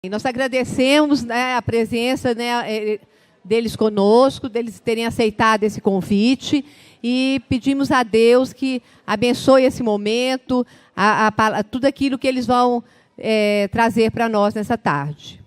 E nós agradecemos, né, a presença, né, deles conosco, deles terem aceitado esse convite, e pedimos a Deus que abençoe esse momento, tudo aquilo que eles vão trazer para nós nessa tarde.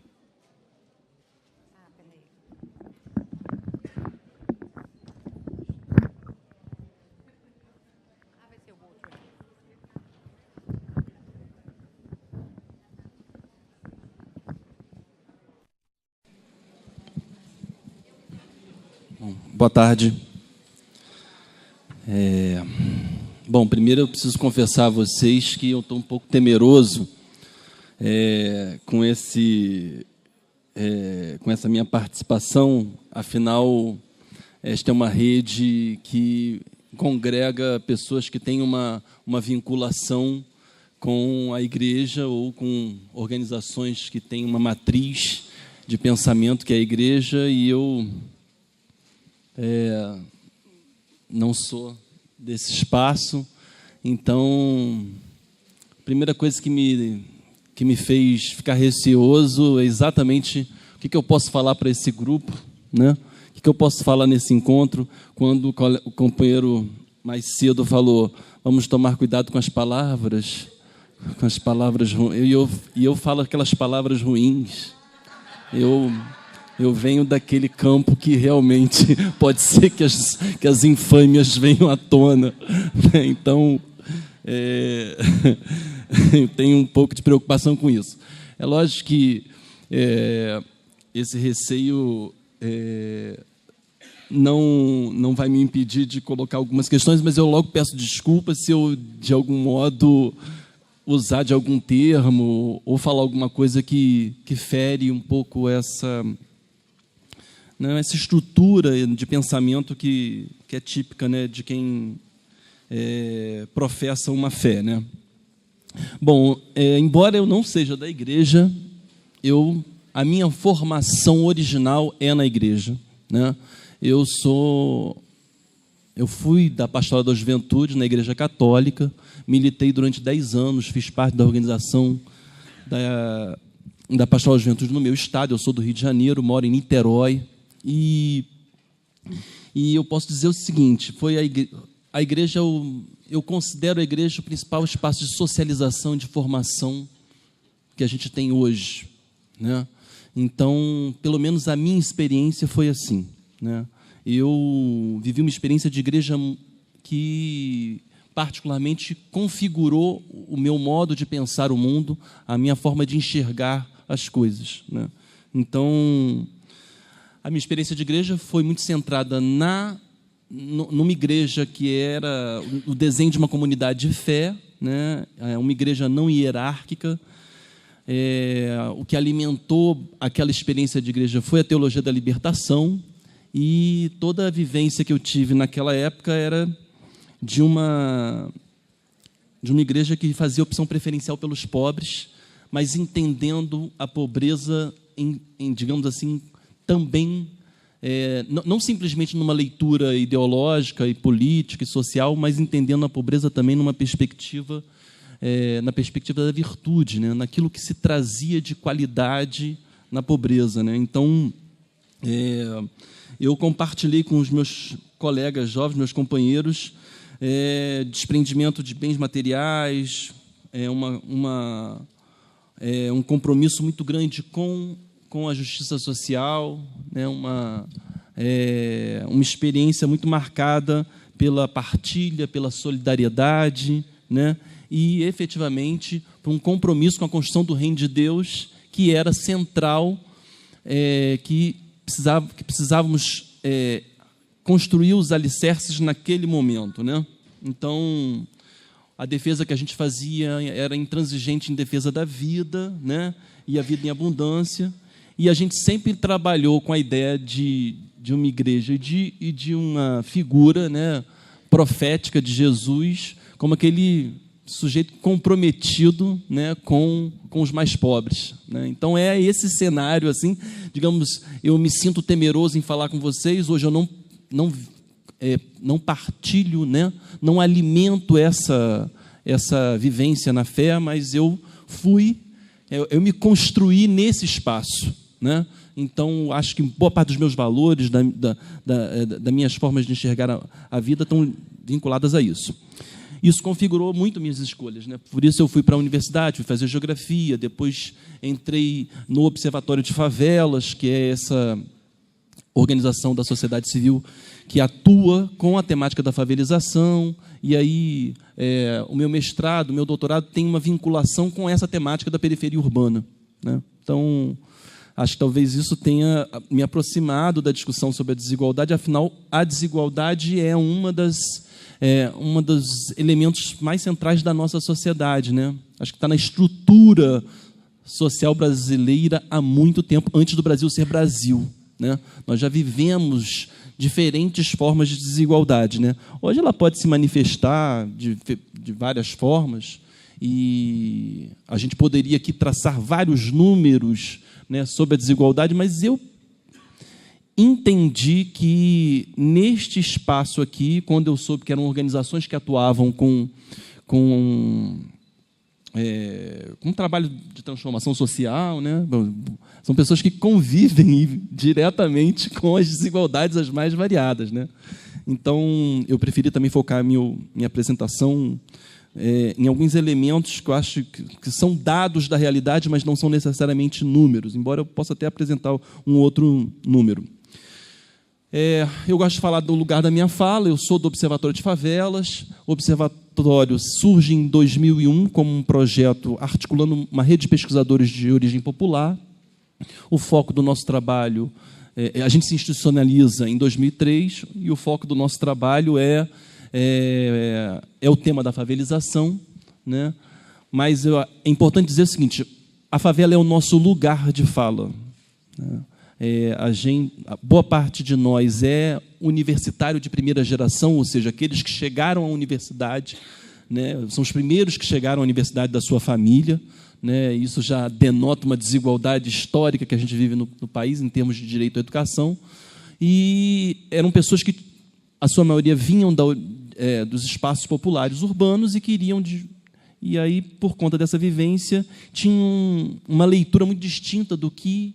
Boa tarde. Bom, primeiro eu preciso confessar a vocês que eu estou um pouco temeroso com essa minha participação. Afinal, esta é uma rede que congrega pessoas que têm uma vinculação com a igreja ou com organizações que têm uma matriz de pensamento que é a igreja, e eu não sou desse espaço. Então, a primeira coisa que me fez ficar receoso é exatamente o que eu posso falar para esse grupo, né? O que eu posso falar nesse encontro, quando o companheiro mais cedo falou: vamos tomar cuidado com as palavras ruins, e eu falo aquelas palavras ruins. Eu venho daquele campo que realmente pode ser que as infâmias venham à tona, né? Então, eu tenho um pouco de preocupação com isso. É lógico que esse receio não vai me impedir de colocar algumas questões, mas eu logo peço desculpas se eu, de algum modo, usar de algum termo ou falar alguma coisa que fere um pouco essa estrutura de pensamento que é típica, né, de quem professa uma fé, né? Bom, embora eu não seja da igreja, a minha formação original é na igreja, né? Eu fui da Pastoral da Juventude na Igreja Católica, militei durante 10 anos, fiz parte da organização da Pastoral da Juventude no meu estado. Eu sou do Rio de Janeiro, moro em Niterói. E eu posso dizer o seguinte: foi a igreja, eu considero a igreja o principal espaço de socialização e de formação que a gente tem hoje, né? Então, pelo menos a minha experiência foi assim, né? Eu vivi uma experiência de igreja que particularmente configurou o meu modo de pensar o mundo, a minha forma de enxergar as coisas, né? Então, a minha experiência de igreja foi muito centrada numa igreja que era o desenho de uma comunidade de fé, né? Uma igreja não hierárquica. O que alimentou aquela experiência de igreja foi a teologia da libertação, e toda a vivência que eu tive naquela época era de uma igreja que fazia opção preferencial pelos pobres, mas entendendo a pobreza digamos assim, também, não simplesmente numa leitura ideológica e política e social, mas entendendo a pobreza também numa perspectiva, na perspectiva da virtude, né? Naquilo que se trazia de qualidade na pobreza, né? Então, eu compartilhei com os meus colegas jovens, meus companheiros, desprendimento de bens materiais, um compromisso muito grande com a justiça social, né? Uma experiência muito marcada pela partilha, pela solidariedade, né? E, efetivamente, por um compromisso com a construção do reino de Deus, que era central, que precisávamos construir os alicerces naquele momento, né? Então, a defesa que a gente fazia era intransigente em defesa da vida, né? E a vida em abundância. E a gente sempre trabalhou com a ideia de uma igreja e de uma figura, né, profética de Jesus, como aquele sujeito comprometido, né, com os mais pobres, né? Então, é esse cenário, assim, digamos, eu me sinto temeroso em falar com vocês. Hoje eu não partilho, né, não alimento essa vivência na fé, mas eu fui eu me construí nesse espaço, né? Então, acho que boa parte dos meus valores, das minhas formas de enxergar a vida estão vinculadas a isso. Isso configurou muito minhas escolhas, né? Por isso eu fui para a universidade, fui fazer geografia, depois entrei no Observatório de Favelas, que é essa organização da sociedade civil que atua com a temática da favelização, e aí o meu mestrado, o meu doutorado tem uma vinculação com essa temática da periferia urbana, né? Então, acho que talvez isso tenha me aproximado da discussão sobre a desigualdade, afinal, a desigualdade é um dos elementos mais centrais da nossa sociedade, né? Acho que está na estrutura social brasileira há muito tempo, antes do Brasil ser Brasil, né? Nós já vivemos diferentes formas de desigualdade, né? Hoje ela pode se manifestar de várias formas, e a gente poderia aqui traçar vários números, né, sobre a desigualdade, mas eu entendi que neste espaço aqui, quando eu soube que eram organizações que atuavam com um trabalho de transformação social, né? São pessoas que convivem diretamente com as desigualdades as mais variadas, né? Então, eu preferi também focar minha apresentação em alguns elementos que eu acho que são dados da realidade, mas não são necessariamente números, embora eu possa até apresentar um outro número. Eu gosto de falar do lugar da minha fala. Eu sou do Observatório de Favelas. O Observatório surge em 2001 como um projeto articulando uma rede de pesquisadores de origem popular. O foco do nosso trabalho, a gente se institucionaliza em 2003, e o foco do nosso trabalho é o tema da favelização, né? Mas é importante dizer o seguinte: a favela é o nosso lugar de fala, né? Boa parte de nós é universitário de primeira geração, ou seja, aqueles que chegaram à universidade, né? São os primeiros que chegaram à universidade da sua família, né? Isso já denota uma desigualdade histórica que a gente vive no país em termos de direito à educação, e eram pessoas que, a sua maioria, vinham dos espaços populares urbanos e queriam... E aí, por conta dessa vivência, tinham uma leitura muito distinta do que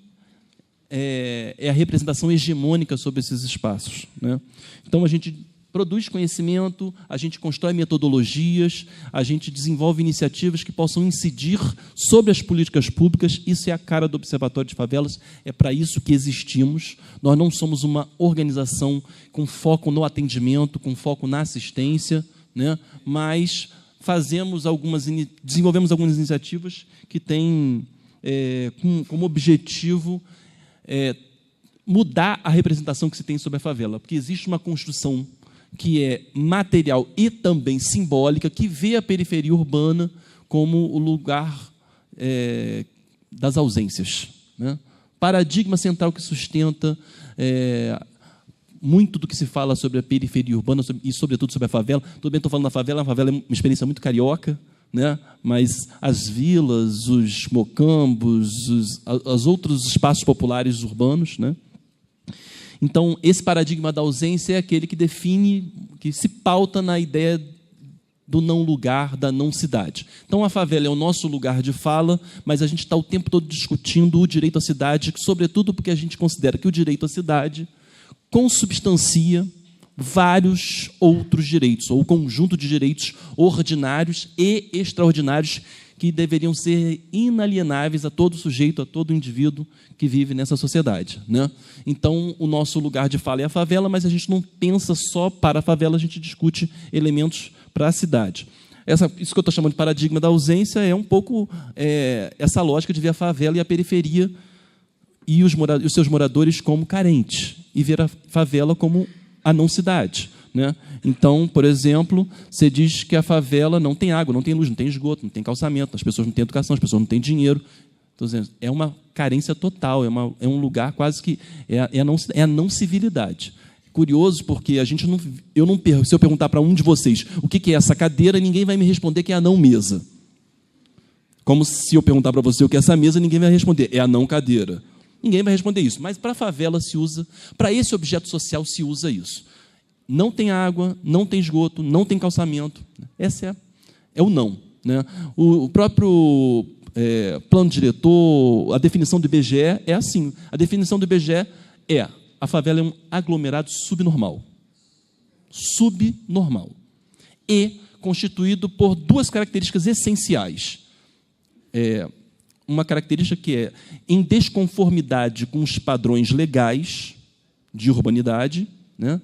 é a representação hegemônica sobre esses espaços, né? Então, a gente produz conhecimento, a gente constrói metodologias, a gente desenvolve iniciativas que possam incidir sobre as políticas públicas. Isso é a cara do Observatório de Favelas, é para isso que existimos. Nós não somos uma organização com foco no atendimento, com foco na assistência, né? Mas desenvolvemos algumas iniciativas que têm como objetivo mudar a representação que se tem sobre a favela, porque existe uma construção que é material e também simbólica, que vê a periferia urbana como o lugar das ausências, né? Paradigma central que sustenta muito do que se fala sobre a periferia urbana e, sobretudo, sobre a favela. Tudo bem, estou falando da favela, a favela é uma experiência muito carioca, né? Mas as vilas, os mocambos, os outros espaços populares urbanos, né? Então, esse paradigma da ausência é aquele que define, que se pauta na ideia do não lugar, da não cidade. Então, a favela é o nosso lugar de fala, mas a gente está o tempo todo discutindo o direito à cidade, sobretudo porque a gente considera que o direito à cidade consubstancia vários outros direitos, ou conjunto de direitos ordinários e extraordinários que deveriam ser inalienáveis a todo sujeito, a todo indivíduo que vive nessa sociedade, né? Então, o nosso lugar de fala é a favela, mas a gente não pensa só para a favela, a gente discute elementos para a cidade. Isso que eu estou chamando de paradigma da ausência é um pouco essa lógica de ver a favela e a periferia e os seus moradores como carentes, e ver a favela como a não-cidade, né? Então, por exemplo, você diz que a favela não tem água, não tem luz, não tem esgoto, não tem calçamento, as pessoas não têm educação, as pessoas não têm dinheiro. Estou dizendo, é uma carência total, é um lugar quase que... É a não-civilidade. Curioso, porque se eu perguntar para um de vocês o que é essa cadeira, ninguém vai me responder que é a não-mesa. Como se eu perguntar para você o que é essa mesa, ninguém vai responder, é a não-cadeira. Ninguém vai responder isso, mas para a favela se usa, para esse objeto social se usa isso. Não tem água, não tem esgoto, não tem calçamento. Esse é o não, né? O próprio plano diretor, a definição do IBGE é assim. A definição do IBGE é: a favela é um aglomerado subnormal. Subnormal. E constituído por duas características essenciais. Uma característica que é em desconformidade com os padrões legais de urbanidade, né?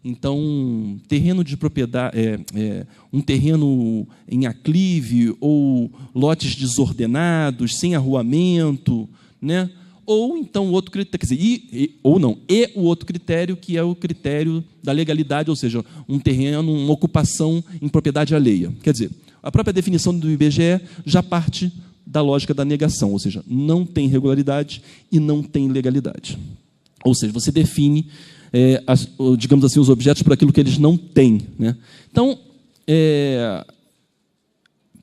Então, terreno de propriedade, um terreno em aclive ou lotes desordenados, sem arruamento, né? Ou então outro critério, quer dizer, e o outro critério, que é o critério da legalidade, ou seja, um terreno, uma ocupação em propriedade alheia. Quer dizer, a própria definição do IBGE já parte da lógica da negação, ou seja, não tem regularidade e não tem legalidade. Ou seja, você define, digamos assim, os objetos por aquilo que eles não têm, né? Então,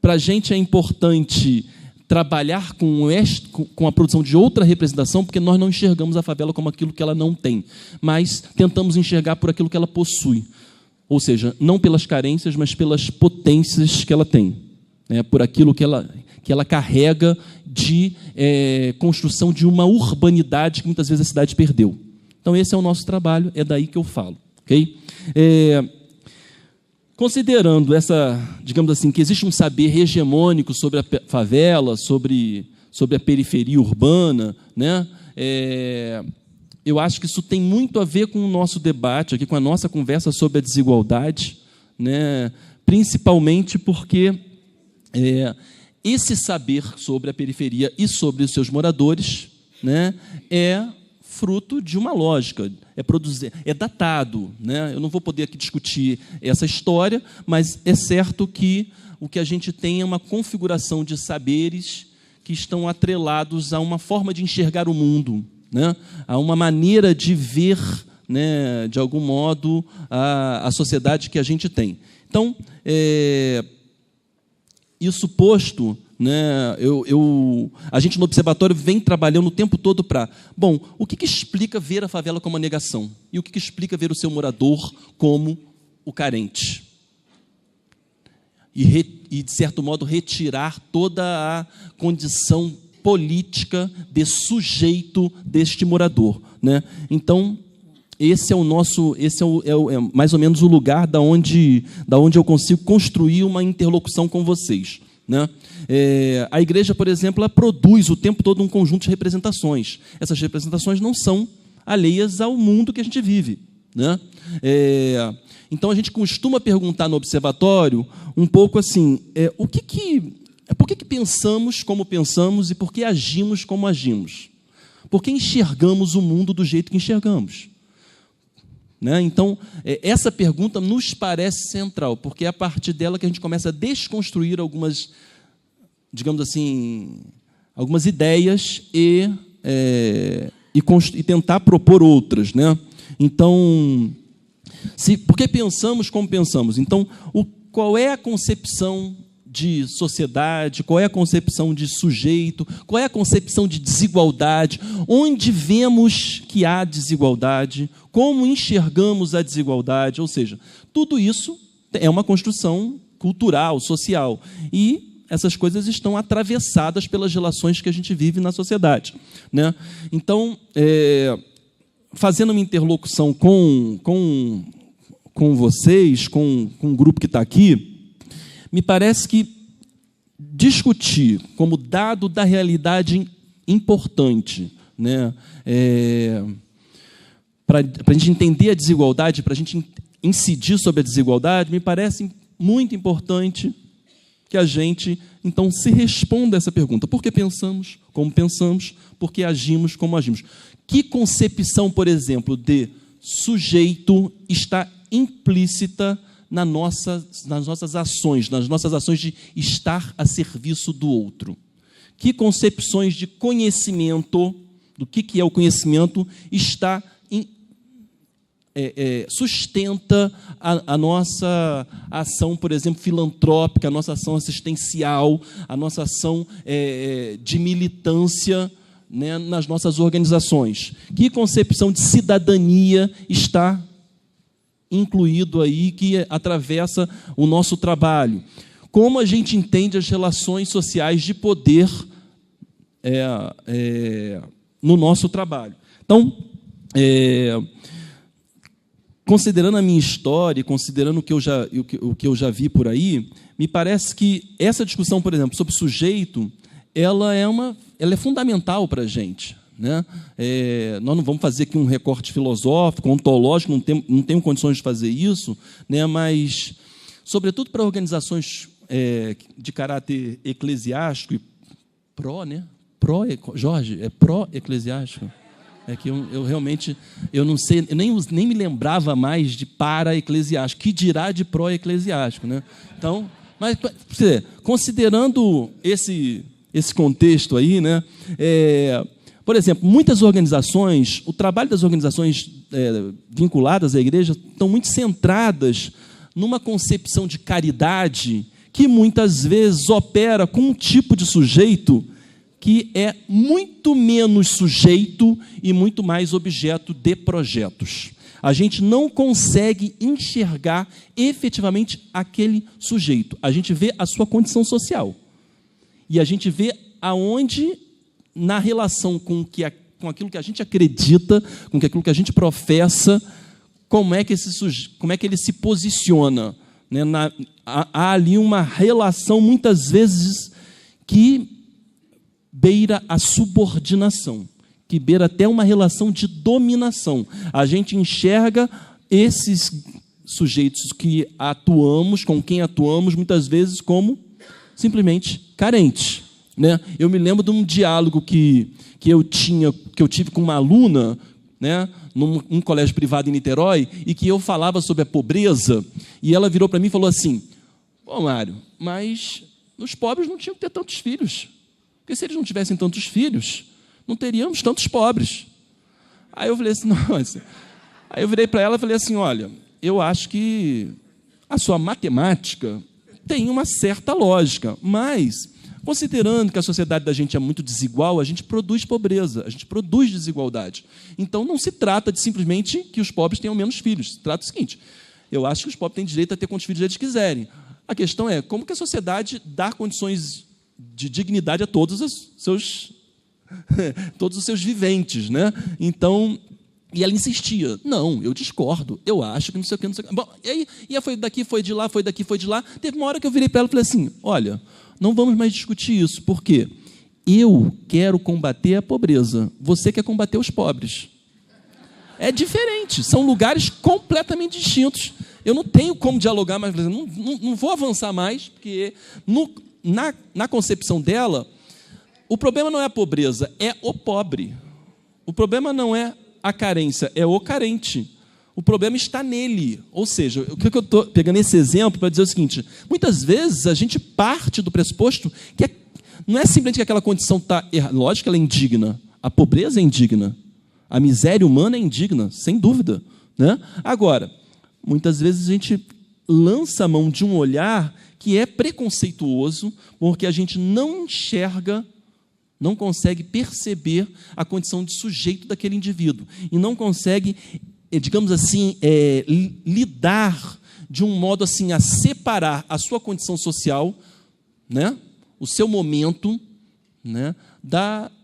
para a gente é importante trabalhar com a produção de outra representação, porque nós não enxergamos a favela como aquilo que ela não tem, mas tentamos enxergar por aquilo que ela possui. Ou seja, não pelas carências, mas pelas potências que ela tem, né? Por aquilo que ela carrega de construção de uma urbanidade que muitas vezes a cidade perdeu. Então, esse é o nosso trabalho, é daí que eu falo. Okay? Considerando digamos assim, que existe um saber hegemônico sobre a favela, sobre a periferia urbana, né? Eu acho que isso tem muito a ver com o nosso debate aqui, com a nossa conversa sobre a desigualdade, né? Principalmente porque esse saber sobre a periferia e sobre os seus moradores, né, é fruto de uma lógica, é datado, né? Eu não vou poder aqui discutir essa história, mas é certo que o que a gente tem é uma configuração de saberes que estão atrelados a uma forma de enxergar o mundo, né? A uma maneira de ver, né, de algum modo, a sociedade que a gente tem. Então, isso posto, né, a gente no Observatório vem trabalhando o tempo todo para... Bom, o que explica ver a favela como uma negação? E o que explica ver o seu morador como o carente? E, de certo modo, retirar toda a condição política de sujeito deste morador, né? Então, esse é mais ou menos o lugar da onde eu consigo construir uma interlocução com vocês, né? A igreja, por exemplo, ela produz o tempo todo um conjunto de representações. Essas representações não são alheias ao mundo que a gente vive, né? Então, a gente costuma perguntar no observatório um pouco assim, por que pensamos como pensamos e por que agimos como agimos? Por que enxergamos o mundo do jeito que enxergamos? Né? Então, essa pergunta nos parece central, porque é a partir dela que a gente começa a desconstruir algumas, digamos assim, algumas ideias e tentar propor outras, né? Então, por que pensamos como pensamos? Então, qual é a concepção de sociedade, qual é a concepção de sujeito, qual é a concepção de desigualdade, onde vemos que há desigualdade, como enxergamos a desigualdade, ou seja, tudo isso é uma construção cultural, social, e essas coisas estão atravessadas pelas relações que a gente vive na sociedade, né? Então, fazendo uma interlocução com vocês, com o grupo que está aqui, me parece que discutir como dado da realidade importante, né, para a gente entender a desigualdade, para a gente incidir sobre a desigualdade, me parece muito importante que a gente, então, se responda a essa pergunta. Por que pensamos como pensamos? Por que agimos como agimos? Que concepção, por exemplo, de sujeito está implícita nas nossas ações de estar a serviço do outro? Que concepções de conhecimento, do que é o conhecimento, sustenta a nossa ação, por exemplo, filantrópica, a nossa ação assistencial, a nossa ação de militância, né, nas nossas organizações? Que concepção de cidadania está incluído aí, que atravessa o nosso trabalho? Como a gente entende as relações sociais de poder no nosso trabalho. Então, considerando a minha história, considerando o que eu já vi por aí, me parece que essa discussão, por exemplo, sobre sujeito, ela é fundamental para a gente, né? Nós não vamos fazer aqui um recorte filosófico, ontológico, não temos condições de fazer isso, né? Mas, sobretudo para organizações de caráter eclesiástico e né? Jorge, é pró-eclesiástico? É que eu realmente, eu não sei, eu nem me lembrava mais de para-eclesiástico, que dirá de pró-eclesiástico, né? Então, mas, considerando esse contexto aí, né? Por exemplo, muitas organizações, o trabalho das organizações vinculadas à igreja estão muito centradas numa concepção de caridade que muitas vezes opera com um tipo de sujeito que é muito menos sujeito e muito mais objeto de projetos. A gente não consegue enxergar efetivamente aquele sujeito. A gente vê a sua condição social. E a gente vê aonde, na relação com aquilo que a gente acredita, com aquilo que a gente professa, como é que ele se posiciona, né? Há ali uma relação, muitas vezes, que beira a subordinação, que beira até uma relação de dominação. A gente enxerga esses sujeitos que atuamos, com quem atuamos, muitas vezes como simplesmente carentes, né? Eu me lembro de um diálogo que eu tive com uma aluna, né, num colégio privado em Niterói, e que eu falava sobre a pobreza, e ela virou para mim e falou assim: "Pô, Mário, mas os pobres não tinham que ter tantos filhos. Porque se eles não tivessem tantos filhos, não teríamos tantos pobres." Aí eu falei assim, nossa. Aí eu virei para ela e falei assim: olha, eu acho que a sua matemática tem uma certa lógica, mas, considerando que a sociedade da gente é muito desigual, a gente produz pobreza, a gente produz desigualdade. Então, não se trata de simplesmente que os pobres tenham menos filhos. Se trata do seguinte: eu acho que os pobres têm direito a ter quantos filhos eles quiserem. A questão é como que a sociedade dá condições de dignidade a todos os seus viventes, né? Então, e ela insistia: não, eu discordo, eu acho que não sei o que, não sei o que. Bom, e aí foi daqui, foi de lá, foi daqui, foi de lá. Teve uma hora que eu virei para ela e falei assim: olha, não vamos mais discutir isso, porque eu quero combater a pobreza, você quer combater os pobres. É diferente, são lugares completamente distintos. Eu não tenho como dialogar mais, não vou avançar mais, porque na concepção dela, o problema não é a pobreza, é o pobre. O problema não é a carência, é o carente. O problema está nele. Ou seja, o que eu estou pegando esse exemplo para dizer o seguinte: muitas vezes a gente parte do pressuposto que não é simplesmente que aquela condição está errada. Lógico que ela é indigna. A pobreza é indigna. A miséria humana é indigna, sem dúvida, né? Agora, muitas vezes a gente lança a mão de um olhar que é preconceituoso, porque a gente não enxerga, não consegue perceber a condição de sujeito daquele indivíduo, e não consegue, digamos assim, lidar de um modo assim a separar a sua condição social, né, o seu momento, né,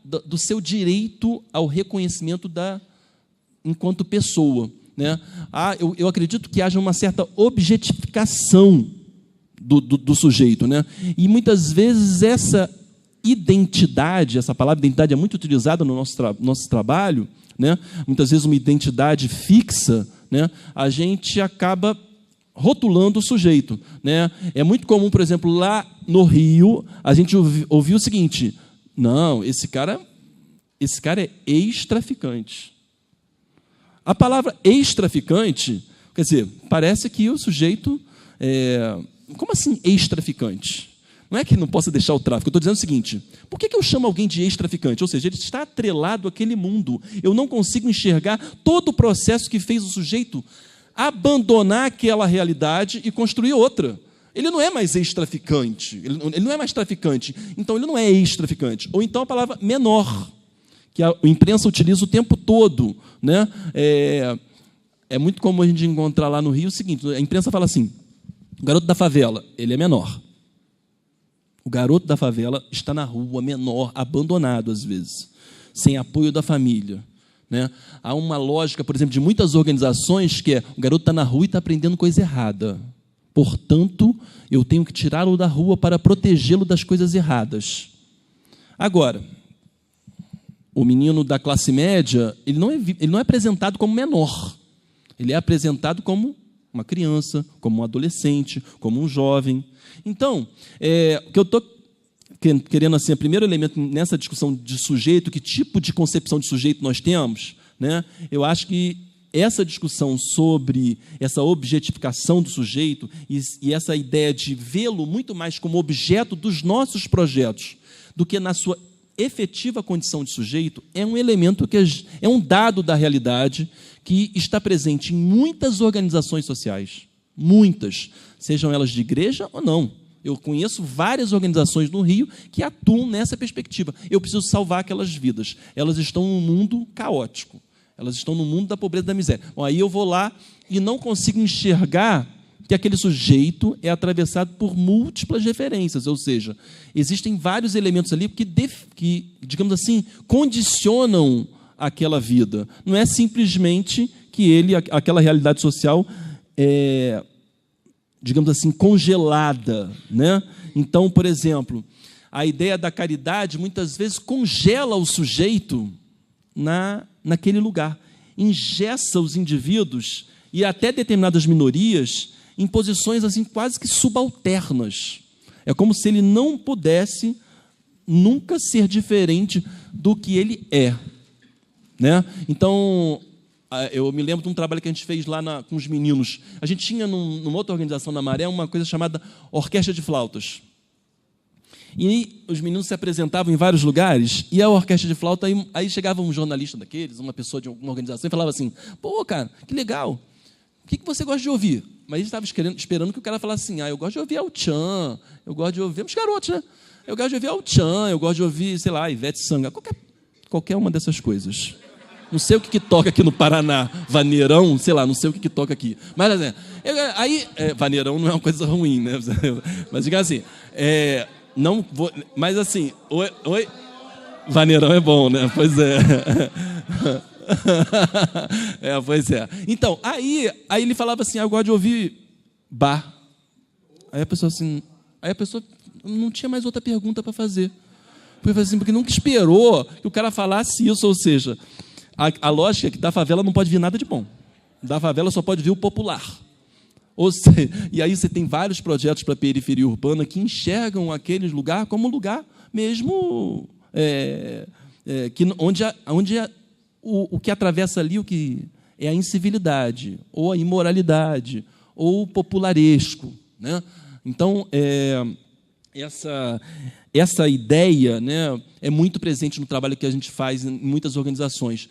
do seu direito ao reconhecimento enquanto pessoa, né? Eu acredito que haja uma certa objetificação do sujeito, né? E muitas vezes essa identidade, essa palavra identidade é muito utilizada no nosso trabalho, né? Muitas vezes uma identidade fixa, né? A gente acaba rotulando o sujeito, né? É muito comum, por exemplo, lá no Rio, a gente ouviu o seguinte: não, esse cara é ex-traficante. A palavra ex-traficante, quer dizer, parece que o sujeito como assim ex-traficante? Não é que não possa deixar o tráfico, eu estou dizendo o seguinte: por que eu chamo alguém de ex-traficante? Ou seja, ele está atrelado àquele mundo. Eu não consigo enxergar todo o processo que fez o sujeito abandonar aquela realidade e construir outra. Ele não é mais ex-traficante, ele não é mais traficante, então ele não é ex-traficante. Ou então a palavra menor, que a imprensa utiliza o tempo todo, né? É muito comum a gente encontrar lá no Rio o seguinte: a imprensa fala assim: o garoto da favela, ele é menor. O garoto da favela está na rua, menor, abandonado às vezes, sem apoio da família, né? Há uma lógica, por exemplo, de muitas organizações que é o garoto está na rua e está aprendendo coisa errada. Portanto, eu tenho que tirá-lo da rua para protegê-lo das coisas erradas. Agora, o menino da classe média, ele não é apresentado como menor. Ele é apresentado como uma criança, como um adolescente, como um jovem. Então, o que eu estou querendo, assim, o primeiro elemento nessa discussão de sujeito, que tipo de concepção de sujeito nós temos, né? Eu acho que essa discussão sobre essa objetificação do sujeito e essa ideia de vê-lo muito mais como objeto dos nossos projetos do que na sua efetiva condição de sujeito é um elemento é um dado da realidade que está presente em muitas organizações sociais, muitas, sejam elas de igreja ou não. Eu conheço várias organizações no Rio que atuam nessa perspectiva. Eu preciso salvar aquelas vidas. Elas estão num mundo caótico. Elas estão no mundo da pobreza e da miséria. Bom, aí eu vou lá e não consigo enxergar que aquele sujeito é atravessado por múltiplas referências, ou seja, existem vários elementos ali que, digamos assim, condicionam aquela vida. Não é simplesmente que aquela realidade social é, digamos assim, congelada, né? Então, por exemplo, a ideia da caridade muitas vezes congela o sujeito naquele lugar, engessa os indivíduos e até determinadas minorias em posições assim quase que subalternas. É como se ele não pudesse nunca ser diferente do que ele é, né? Então, eu me lembro de um trabalho que a gente fez lá com os meninos. A gente tinha, numa outra organização na Maré, uma coisa chamada Orquestra de Flautas. E os meninos se apresentavam em vários lugares, e a orquestra de flauta, aí chegava um jornalista daqueles, uma pessoa de alguma organização, e falava assim: pô, cara, que legal, o que você gosta de ouvir? Mas eles estavam esperando que o cara falasse assim: eu gosto de ouvir Al-Chan, eu gosto de ouvir os garotos, né? Eu gosto de ouvir Al-Chan, eu gosto de ouvir, sei lá, Ivete Sangalo, qualquer uma dessas coisas. Não sei o que toca aqui no Paraná, vaneirão, sei lá, não sei o que toca aqui. Mas, vaneirão não é uma coisa ruim, né? Mas, diga assim, não vou, mas assim, oi, vaneirão é bom, né? Pois é. Pois é. Então, aí ele falava assim: eu gosto de ouvir bar. Aí a pessoa não tinha mais outra pergunta para fazer. Porque nunca esperou que o cara falasse isso, ou seja, a lógica é que da favela não pode vir nada de bom. Da favela só pode vir o popular. Ou seja, e aí você tem vários projetos para a periferia urbana que enxergam aquele lugar como um lugar mesmo onde o que atravessa ali o que é a incivilidade, ou a imoralidade, ou o popularesco, né? Então, essa ideia, né, é muito presente no trabalho que a gente faz em muitas organizações.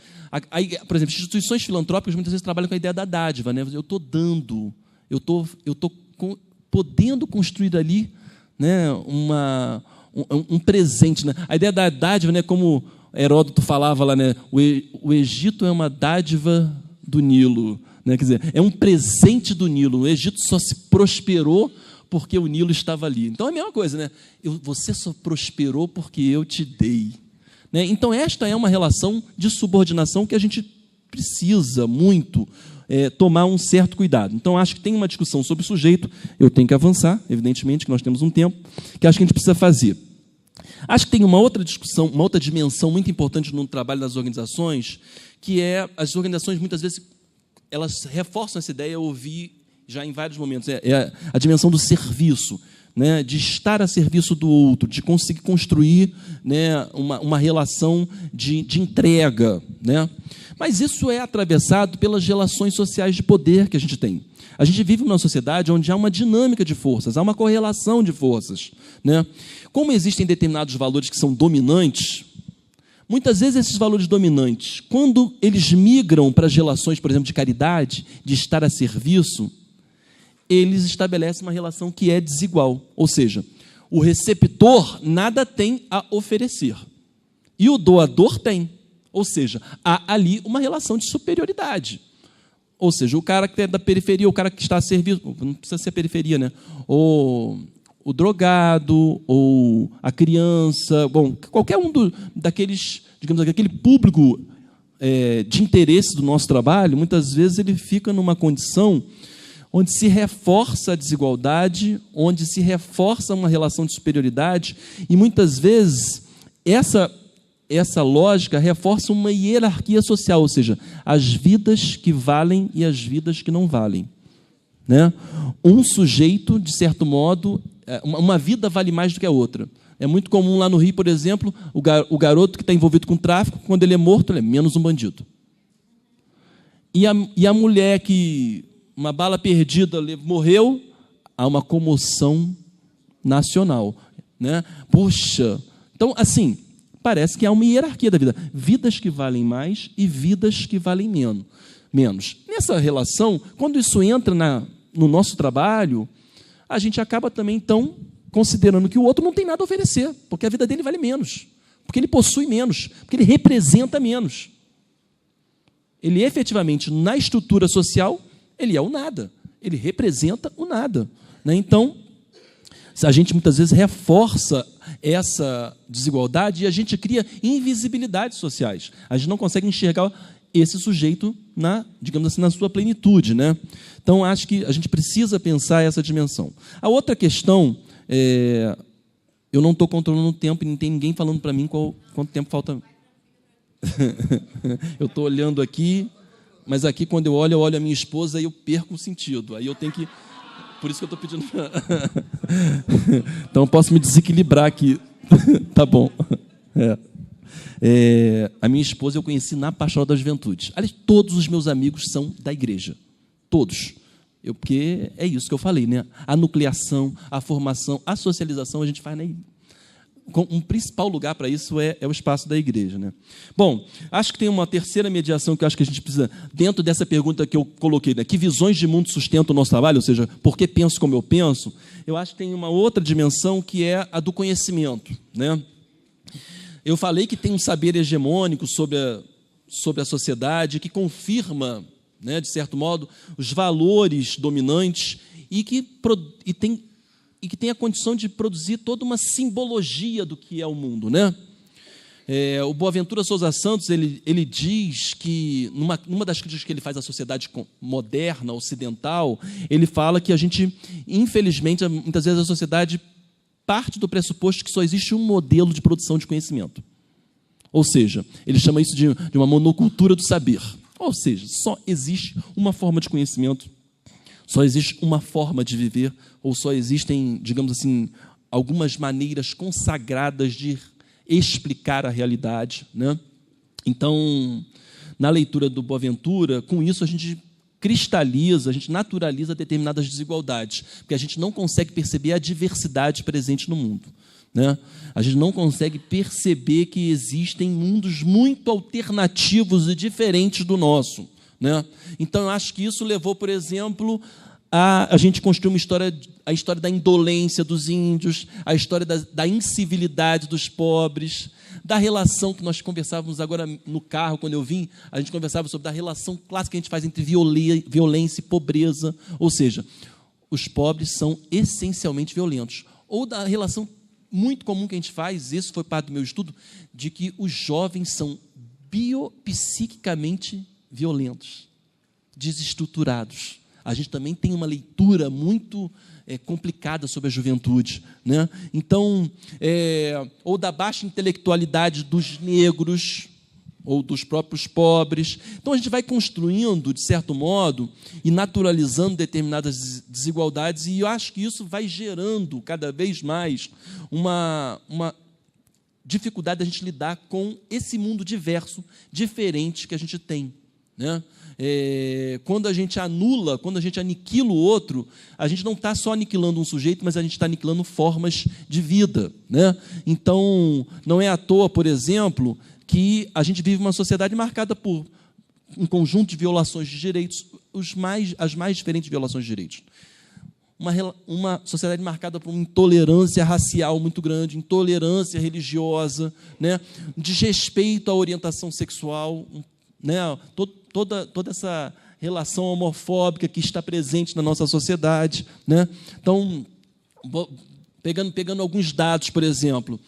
Por exemplo, instituições filantrópicas muitas vezes trabalham com a ideia da dádiva, né? Eu estou dando, eu estou podendo construir ali, né, um presente, né? A ideia da dádiva, né, como Heródoto falava lá, né, o Egito é uma dádiva do Nilo, né? Quer dizer, é um presente do Nilo. O Egito só se prosperou porque o Nilo estava ali. Então é a mesma coisa, né? Você só prosperou porque eu te dei, né? Então esta é uma relação de subordinação que a gente precisa muito tomar um certo cuidado. Então acho que tem uma discussão sobre o sujeito, eu tenho que avançar, evidentemente que nós temos um tempo, que acho que a gente precisa fazer. Acho que tem uma outra discussão, uma outra dimensão muito importante no trabalho das organizações, que é as organizações muitas vezes elas reforçam essa ideia, eu ouvi já em vários momentos, a dimensão do serviço, né, de estar a serviço do outro, de conseguir construir, né, uma relação de entrega, né? Mas isso é atravessado pelas relações sociais de poder que a gente tem. A gente vive numa sociedade onde há uma dinâmica de forças, há uma correlação de forças, né? Como existem determinados valores que são dominantes, muitas vezes esses valores dominantes, quando eles migram para as relações, por exemplo, de caridade, de estar a serviço, eles estabelecem uma relação que é desigual. Ou seja, o receptor nada tem a oferecer e o doador tem. Ou seja, há ali uma relação de superioridade. Ou seja, o cara que é da periferia, o cara que está a serviço, não precisa ser a periferia, né? O o drogado ou a criança, bom, qualquer um daqueles, digamos, aquele público de interesse do nosso trabalho, muitas vezes ele fica numa condição onde se reforça a desigualdade, onde se reforça uma relação de superioridade, e muitas vezes essa lógica reforça uma hierarquia social, ou seja, as vidas que valem e as vidas que não valem. Né? Um sujeito, de certo modo, uma vida vale mais do que a outra. É muito comum lá no Rio, por exemplo, o garoto que está envolvido com tráfico, quando ele é morto, ele é menos um bandido. E a mulher que, uma bala perdida, morreu, há uma comoção nacional. Né? Puxa! Então, assim, parece que há uma hierarquia da vida. Vidas que valem mais e vidas que valem menos. Nessa relação, quando isso entra no nosso trabalho, a gente acaba também, então, considerando que o outro não tem nada a oferecer, porque a vida dele vale menos, porque ele possui menos, porque ele representa menos. Ele, efetivamente, na estrutura social, ele é o nada. Ele representa o nada. Né? Então, a gente muitas vezes reforça essa desigualdade e a gente cria invisibilidades sociais. A gente não consegue enxergar esse sujeito digamos assim, na sua plenitude. Né? Então, acho que a gente precisa pensar essa dimensão. A outra questão, eu não estou controlando o tempo e não tem ninguém falando para mim quanto tempo falta. Eu estou olhando aqui, mas aqui, quando eu olho a minha esposa e eu perco o sentido. Aí eu tenho que... Por isso que eu estou pedindo... Então, eu posso me desequilibrar aqui. Tá bom. A minha esposa eu conheci na Pastoral da Juventude. Aliás, todos os meus amigos são da igreja. Todos. Porque é isso que eu falei, né? A nucleação, a formação, a socialização, a gente faz na igreja. Um principal lugar para isso é o espaço da igreja. Né? Bom, acho que tem uma terceira mediação que eu acho que a gente precisa, dentro dessa pergunta que eu coloquei, né? Que visões de mundo sustentam o nosso trabalho, ou seja, por que penso como eu penso, eu acho que tem uma outra dimensão que é a do conhecimento. Né? Eu falei que tem um saber hegemônico sobre a sociedade, que confirma, né, de certo modo, os valores dominantes e que tem a condição de produzir toda uma simbologia do que é o mundo. Né? O Boaventura Sousa Santos ele diz que, numa das críticas que ele faz à sociedade moderna, ocidental, ele fala que a gente, infelizmente, muitas vezes a sociedade parte do pressuposto que só existe um modelo de produção de conhecimento. Ou seja, ele chama isso de uma monocultura do saber. Ou seja, só existe uma forma de conhecimento, só existe uma forma de viver, ou só existem, digamos assim, algumas maneiras consagradas de explicar a realidade. Né? Então, na leitura do Boaventura, com isso a gente cristaliza, a gente naturaliza determinadas desigualdades, porque a gente não consegue perceber a diversidade presente no mundo. Né? A gente não consegue perceber que existem mundos muito alternativos e diferentes do nosso. Né? Então, eu acho que isso levou, por exemplo, a gente construir a história da indolência dos índios, a história da incivilidade dos pobres, da relação que nós conversávamos agora no carro, quando eu vim, a gente conversava sobre a relação clássica que a gente faz entre violência e pobreza, ou seja, os pobres são essencialmente violentos, ou da relação muito comum que a gente faz, isso foi parte do meu estudo, de que os jovens são biopsiquicamente violentos, desestruturados. A gente também tem uma leitura muito complicada sobre a juventude. Né? Então, ou da baixa intelectualidade dos negros, ou dos próprios pobres. Então, a gente vai construindo, de certo modo, e naturalizando determinadas desigualdades, e eu acho que isso vai gerando, cada vez mais, uma dificuldade da gente lidar com esse mundo diverso, diferente que a gente tem. Né? Quando a gente anula, quando a gente aniquila o outro, a gente não está só aniquilando um sujeito, mas a gente está aniquilando formas de vida. Né? Então, não é à toa, por exemplo, que a gente vive uma sociedade marcada por um conjunto de violações de direitos, as mais diferentes violações de direitos. Uma sociedade marcada por uma intolerância racial muito grande, intolerância religiosa, né? Desrespeito à orientação sexual, né? Toda essa relação homofóbica que está presente na nossa sociedade. Né? Então, Pegando alguns dados, por exemplo.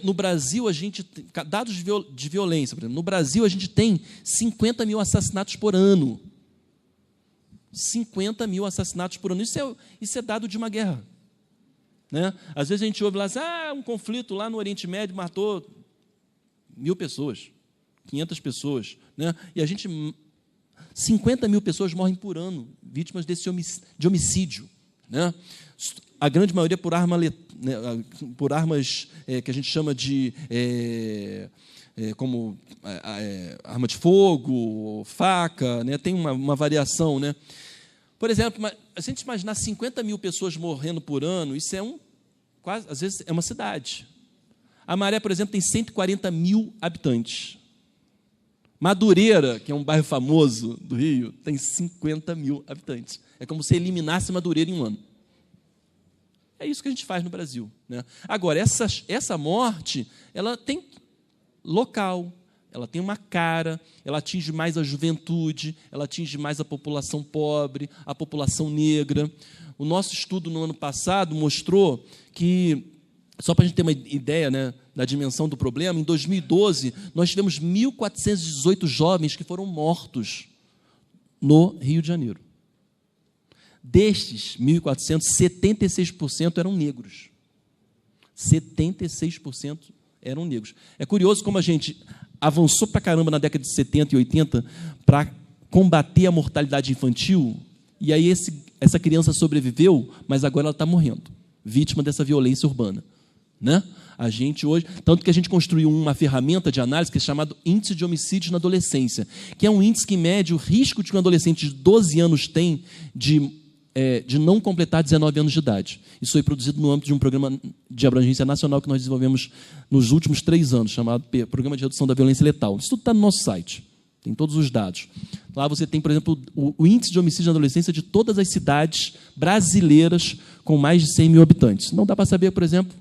No Brasil, a gente tem dados de violência. Por exemplo, no Brasil, a gente tem 50 mil assassinatos por ano. 50 mil assassinatos por ano. Isso é dado de uma guerra. Né? Às vezes a gente ouve lá, um conflito lá no Oriente Médio matou 1.000 pessoas, 500 pessoas. Né? E 50 mil pessoas morrem por ano, vítimas de homicídio. Né? A grande maioria por armas que a gente chama de como arma de fogo, faca, né? Tem uma variação. Né? Por exemplo, se a gente imaginar 50 mil pessoas morrendo por ano, isso quase, às vezes é uma cidade. A Maré, por exemplo, tem 140 mil habitantes. Madureira, que é um bairro famoso do Rio, tem 50 mil habitantes. É como se eliminasse Madureira em um ano. É isso que a gente faz no Brasil. Né? Agora, essa morte, ela tem local, ela tem uma cara, ela atinge mais a juventude, ela atinge mais a população pobre, a população negra. O nosso estudo no ano passado mostrou que, só para a gente ter uma ideia, né, da dimensão do problema, em 2012, nós tivemos 1.418 jovens que foram mortos no Rio de Janeiro. Destes 1.400, 76% eram negros. 76% eram negros. É curioso como a gente avançou para caramba na década de 70 e 80 para combater a mortalidade infantil, e aí essa criança sobreviveu, mas agora ela está morrendo, vítima dessa violência urbana. Né? A gente hoje, tanto que a gente construiu uma ferramenta de análise que é chamado Índice de Homicídios na Adolescência, que é um índice que mede o risco que um adolescente de 12 anos tem de não completar 19 anos de idade. Isso foi produzido no âmbito de um programa de abrangência nacional que nós desenvolvemos nos últimos 3 anos, chamado Programa de Redução da Violência Letal. Isso tudo está no nosso site, tem todos os dados. Lá você tem, por exemplo, o índice de homicídio na adolescência de todas as cidades brasileiras com mais de 100 mil habitantes. Não dá para saber, por exemplo,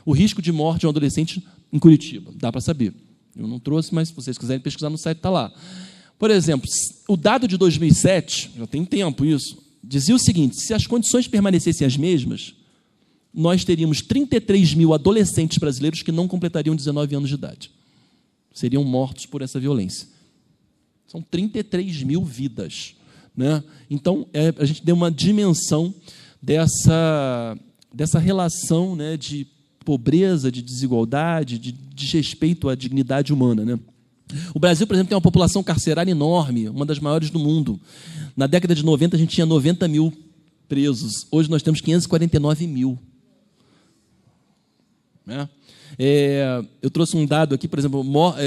o risco de morte de um adolescente em Curitiba. Dá para saber. Eu não trouxe, mas se vocês quiserem pesquisar no site, está lá. Por exemplo, o dado de 2007, já tem tempo isso, dizia o seguinte: se as condições permanecessem as mesmas, nós teríamos 33 mil adolescentes brasileiros que não completariam 19 anos de idade. Seriam mortos por essa violência. São 33 mil vidas. Né? Então, a gente deu uma dimensão dessa relação, né, de pobreza, de desigualdade, de desrespeito à dignidade humana. Né? O Brasil, por exemplo, tem uma população carcerária enorme, uma das maiores do mundo. Na década de 90, a gente tinha 90 mil presos. Hoje nós temos 549 mil. Né? Eu trouxe um dado aqui, por exemplo,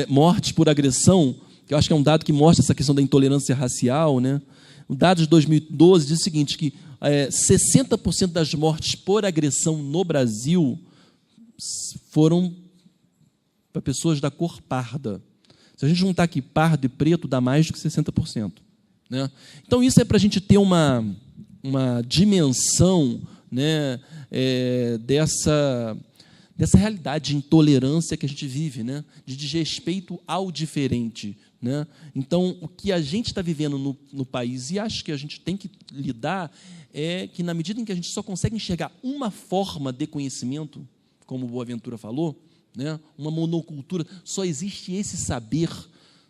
mortes por agressão, que eu acho que é um dado que mostra essa questão da intolerância racial. Né? O dado de 2012 diz o seguinte, que 60% das mortes por agressão no Brasil foram para pessoas da cor parda. Se a gente juntar aqui pardo e preto, dá mais do que 60%. Né? Então, isso é para a gente ter uma dimensão, né, dessa realidade de intolerância que a gente vive, né, de desrespeito ao diferente. Né? Então, o que a gente está vivendo no país, e acho que a gente tem que lidar, é que, na medida em que a gente só consegue enxergar uma forma de conhecimento, como o Boaventura falou, né, uma monocultura, só existe esse saber,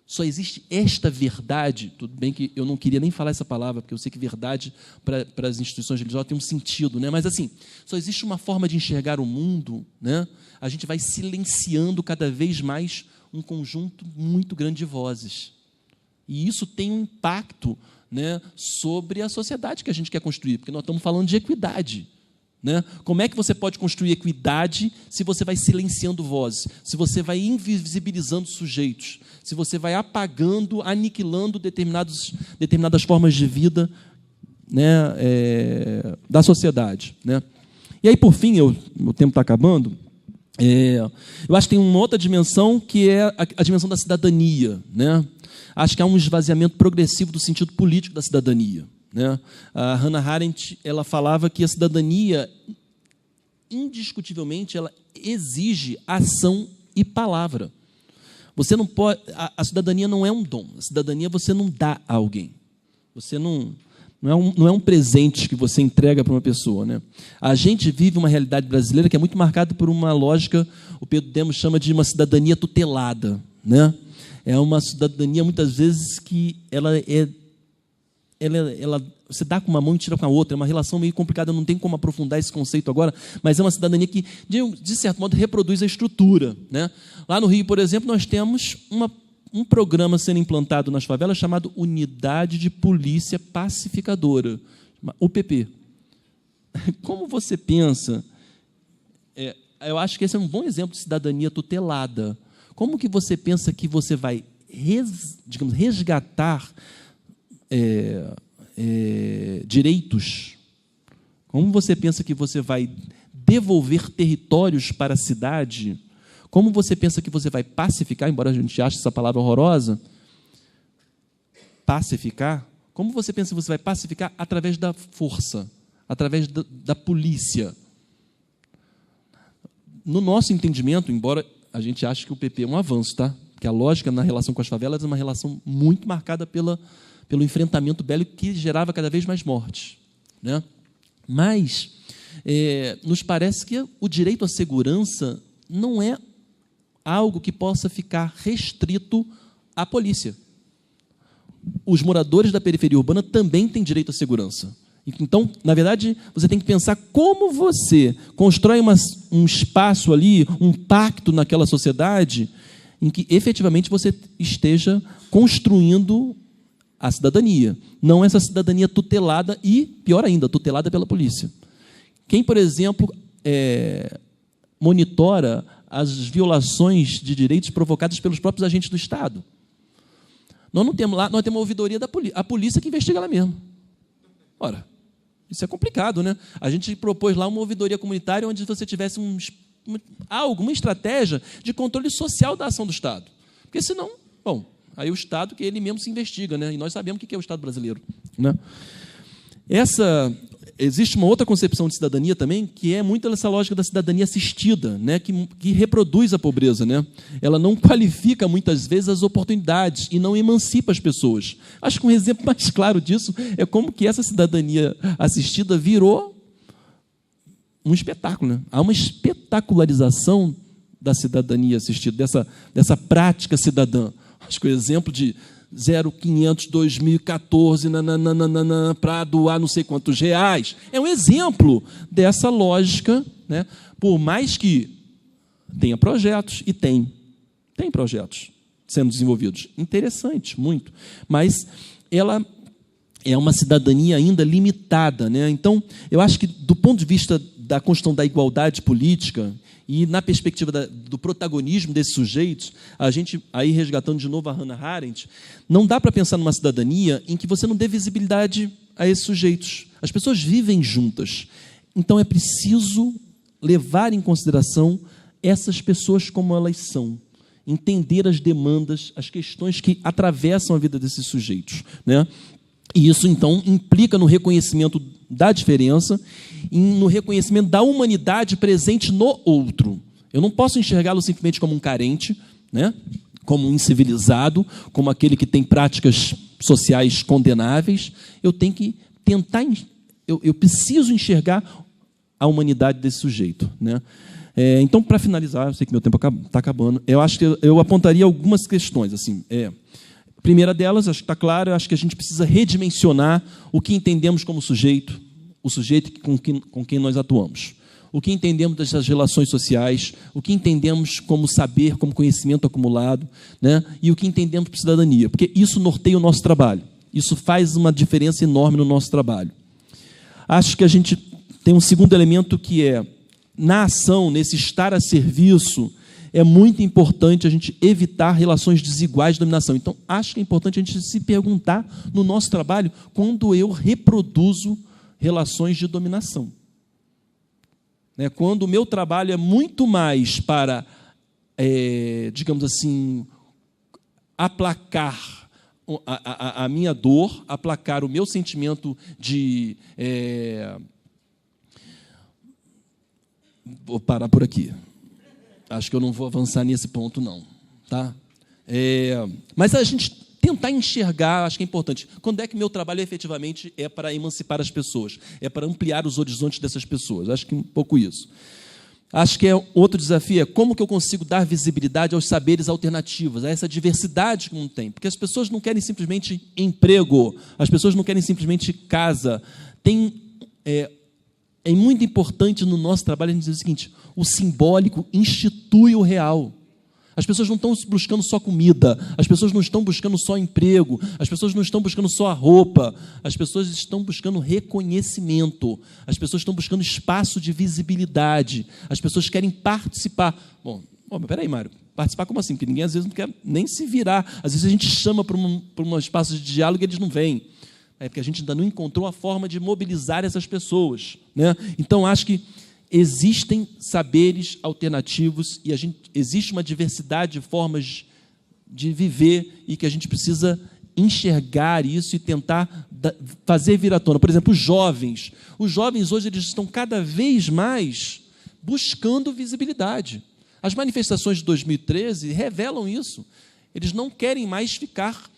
só existe esta verdade. Tudo bem que eu não queria nem falar essa palavra, porque eu sei que verdade para as instituições religiosas tem um sentido, né? Mas assim, só existe uma forma de enxergar o mundo, né? A gente vai silenciando cada vez mais um conjunto muito grande de vozes. E isso tem um impacto, né, sobre a sociedade que a gente quer construir, porque nós estamos falando de equidade. Né? Como é que você pode construir equidade se você vai silenciando vozes, se você vai invisibilizando sujeitos, se você vai apagando, aniquilando determinadas formas de vida, né, da sociedade. Né? E aí, por fim, meu tempo está acabando, eu acho que tem uma outra dimensão, que é a dimensão da cidadania. Né? Acho que há um esvaziamento progressivo do sentido político da cidadania. Né? A Hannah Arendt, ela falava que a cidadania, indiscutivelmente, ela exige ação e palavra. Você não pode, a cidadania não é um dom. A cidadania você não dá a alguém. Você não Não é um presente que você entrega para uma pessoa, né? A gente vive uma realidade brasileira que é muito marcada por uma lógica, o Pedro Demos chama de uma cidadania tutelada, né? É uma cidadania, muitas vezes, que você dá com uma mão e tira com a outra. É uma relação meio complicada, não tem como aprofundar esse conceito agora, mas é uma cidadania que, de certo modo, reproduz a estrutura, né? Lá no Rio, por exemplo, nós temos um programa sendo implantado nas favelas chamado Unidade de Polícia Pacificadora, UPP. Como você pensa? Eu acho que esse é um bom exemplo de cidadania tutelada. Como que você pensa que você vai, digamos, resgatar direitos? Como você pensa que você vai devolver territórios para a cidade? Como você pensa que você vai pacificar, embora a gente ache essa palavra horrorosa, pacificar? Como você pensa que você vai pacificar? Através da força, através da polícia. No nosso entendimento, embora a gente ache que o PP é um avanço, tá? Que a lógica na relação com as favelas é uma relação muito marcada pelo enfrentamento bélico que gerava cada vez mais mortes, né? Mas nos parece que o direito à segurança não é algo que possa ficar restrito à polícia. Os moradores da periferia urbana também têm direito à segurança. Então, na verdade, você tem que pensar como você constrói um espaço ali, um pacto naquela sociedade, em que efetivamente você esteja construindo a cidadania. Não essa cidadania tutelada e, pior ainda, tutelada pela polícia. Quem, por exemplo, monitora as violações de direitos provocadas pelos próprios agentes do Estado? Nós não temos lá, nós temos a ouvidoria da polícia, a polícia que investiga lá mesmo. Ora, isso é complicado, né? A gente propôs lá uma ouvidoria comunitária onde você tivesse uma estratégia de controle social da ação do Estado. Porque senão, bom, aí o Estado que ele mesmo se investiga, né? E nós sabemos o que é o Estado brasileiro, né? Existe uma outra concepção de cidadania também, que é muito essa lógica da cidadania assistida, né? que reproduz a pobreza, né? Ela não qualifica, muitas vezes, as oportunidades e não emancipa as pessoas. Acho que um exemplo mais claro disso é como que essa cidadania assistida virou um espetáculo, né? Há uma espetacularização da cidadania assistida, dessa prática cidadã. Acho que o exemplo de 0500 2014 para doar não sei quantos reais é um exemplo dessa lógica, né? Por mais que tenha projetos, e tem projetos sendo desenvolvidos, interessante, muito, mas ela é uma cidadania ainda limitada, né? Então, eu acho que, do ponto de vista da construção da igualdade política e na perspectiva do protagonismo desses sujeitos, a gente, aí resgatando de novo a Hannah Arendt, não dá para pensar numa cidadania em que você não dê visibilidade a esses sujeitos. As pessoas vivem juntas. Então, é preciso levar em consideração essas pessoas como elas são, entender as demandas, as questões que atravessam a vida desses sujeitos, né? E isso, então, implica no reconhecimento da diferença e no reconhecimento da humanidade presente no outro. Eu não posso enxergá-lo simplesmente como um carente, né? Como um incivilizado, como aquele que tem práticas sociais condenáveis. Eu tenho que tentar, eu preciso enxergar a humanidade desse sujeito, né? Então, para finalizar, eu sei que meu tempo está acabando, eu acho que eu apontaria algumas questões, assim. A primeira delas, acho que está claro, eu acho que a gente precisa redimensionar o que entendemos como sujeito, o sujeito com quem nós atuamos. O que entendemos dessas relações sociais, o que entendemos como saber, como conhecimento acumulado, né? E o que entendemos por cidadania, porque isso norteia o nosso trabalho. Isso faz uma diferença enorme no nosso trabalho. Acho que a gente tem um segundo elemento que é, na ação, nesse estar a serviço, é muito importante a gente evitar relações desiguais de dominação. Então, acho que é importante a gente se perguntar no nosso trabalho quando eu reproduzo relações de dominação. Quando o meu trabalho é muito mais para, digamos assim, aplacar a minha dor, aplacar o meu sentimento de... Vou parar por aqui. Acho que eu não vou avançar nesse ponto, não. Tá? Mas a gente tentar enxergar, acho que é importante, quando é que meu trabalho efetivamente é para emancipar as pessoas, é para ampliar os horizontes dessas pessoas. Acho que um pouco isso. Acho que outro desafio é como que eu consigo dar visibilidade aos saberes alternativos, a essa diversidade que não tem. Porque as pessoas não querem simplesmente emprego, as pessoas não querem simplesmente casa. É muito importante no nosso trabalho a gente dizer o seguinte: o simbólico institui o real. As pessoas não estão buscando só comida, as pessoas não estão buscando só emprego, as pessoas não estão buscando só a roupa, as pessoas estão buscando reconhecimento, as pessoas estão buscando espaço de visibilidade, as pessoas querem participar. Bom, mas peraí, Mário, participar como assim? Porque ninguém às vezes não quer nem se virar, às vezes a gente chama para um espaço de diálogo e eles não vêm. É porque a gente ainda não encontrou a forma de mobilizar essas pessoas, né? Então, acho que existem saberes alternativos e existe uma diversidade de formas de viver e que a gente precisa enxergar isso e tentar fazer vir à tona. Por exemplo, os jovens hoje eles estão cada vez mais buscando visibilidade. As manifestações de 2013 revelam isso. Eles não querem mais ficar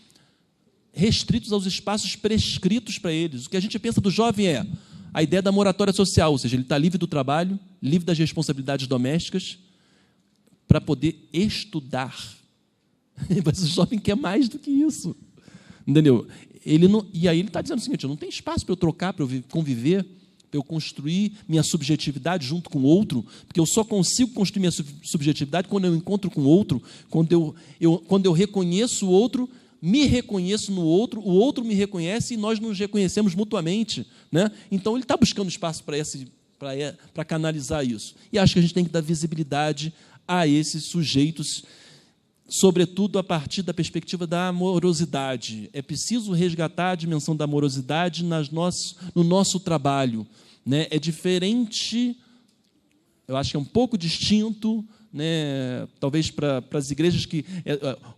restritos aos espaços prescritos para eles. O que a gente pensa do jovem é a ideia da moratória social, ou seja, ele está livre do trabalho, livre das responsabilidades domésticas, para poder estudar. Mas o jovem quer mais do que isso. Entendeu? E aí ele está dizendo o seguinte: eu não tenho espaço para eu trocar, para eu conviver, para eu construir minha subjetividade junto com o outro, porque eu só consigo construir minha subjetividade quando eu encontro com o outro, quando eu reconheço o outro, me reconheço no outro, o outro me reconhece e nós nos reconhecemos mutuamente, né? Então, ele está buscando espaço para canalizar isso. E acho que a gente tem que dar visibilidade a esses sujeitos, sobretudo a partir da perspectiva da amorosidade. É preciso resgatar a dimensão da amorosidade no nosso trabalho, né? É diferente, eu acho que é um pouco distinto, né, talvez para as igrejas que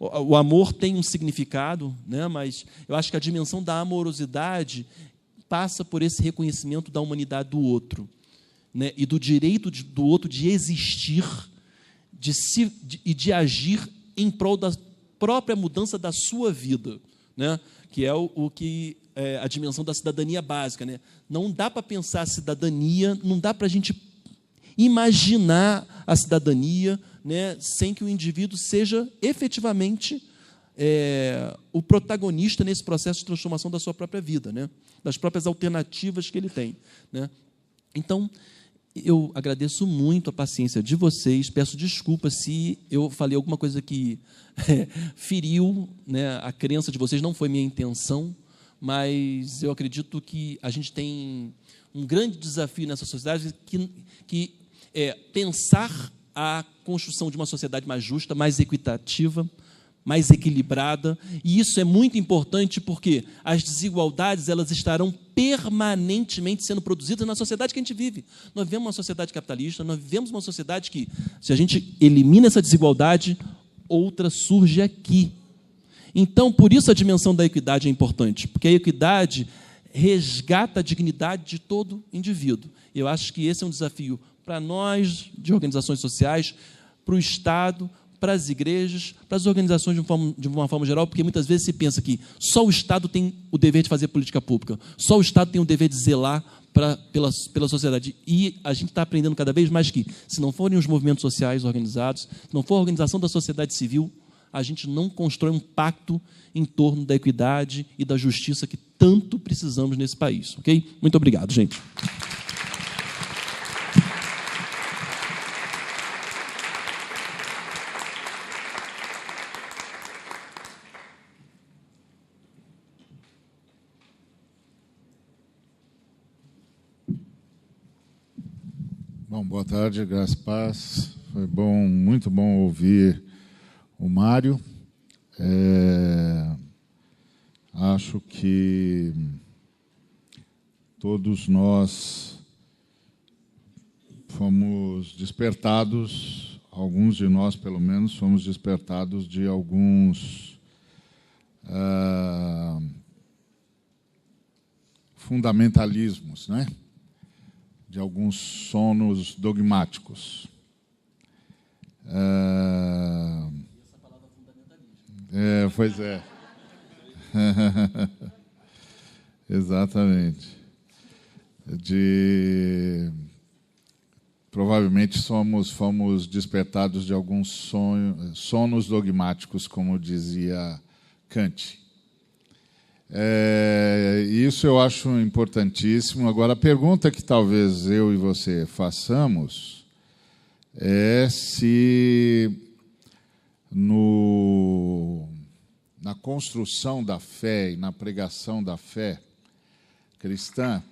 o amor tem um significado, né, mas eu acho que a dimensão da amorosidade passa por esse reconhecimento da humanidade do outro, né, e do direito do outro de existir e de agir em prol da própria mudança da sua vida, né, que é a dimensão da cidadania básica, né? Não dá para pensar a cidadania, não dá para a gente imaginar a cidadania, né, sem que o indivíduo seja efetivamente o protagonista nesse processo de transformação da sua própria vida, né, das próprias alternativas que ele tem, né? Então, eu agradeço muito a paciência de vocês, peço desculpas se eu falei alguma coisa que feriu, né, a crença de vocês, não foi minha intenção, mas eu acredito que a gente tem um grande desafio nessa sociedade que é pensar a construção de uma sociedade mais justa, mais equitativa, mais equilibrada, e isso é muito importante porque as desigualdades elas estarão permanentemente sendo produzidas na sociedade que a gente vive. Nós vivemos uma sociedade capitalista, nós vivemos uma sociedade que, se a gente elimina essa desigualdade, outra surge aqui. Então, por isso a dimensão da equidade é importante, porque a equidade resgata a dignidade de todo indivíduo. Eu acho que esse é um desafio para nós, de organizações sociais, para o Estado, para as igrejas, para as organizações de uma forma geral, porque muitas vezes se pensa que só o Estado tem o dever de fazer política pública, só o Estado tem o dever de zelar pela sociedade. E a gente está aprendendo cada vez mais que, se não forem os movimentos sociais organizados, se não for a organização da sociedade civil, a gente não constrói um pacto em torno da equidade e da justiça que tanto precisamos nesse país. Ok? Muito obrigado, gente. Bom, boa tarde, graças e paz. Foi bom, muito bom ouvir o Mário. Acho que todos nós fomos despertados, alguns de nós, pelo menos, fomos despertados de alguns fundamentalismos, né? De alguns sonos dogmáticos. Pois é. Exatamente. Provavelmente fomos despertados de alguns sonos dogmáticos, como dizia Kant. Isso eu acho importantíssimo. Agora, a pergunta que talvez eu e você façamos é se na construção da fé e na pregação da fé cristã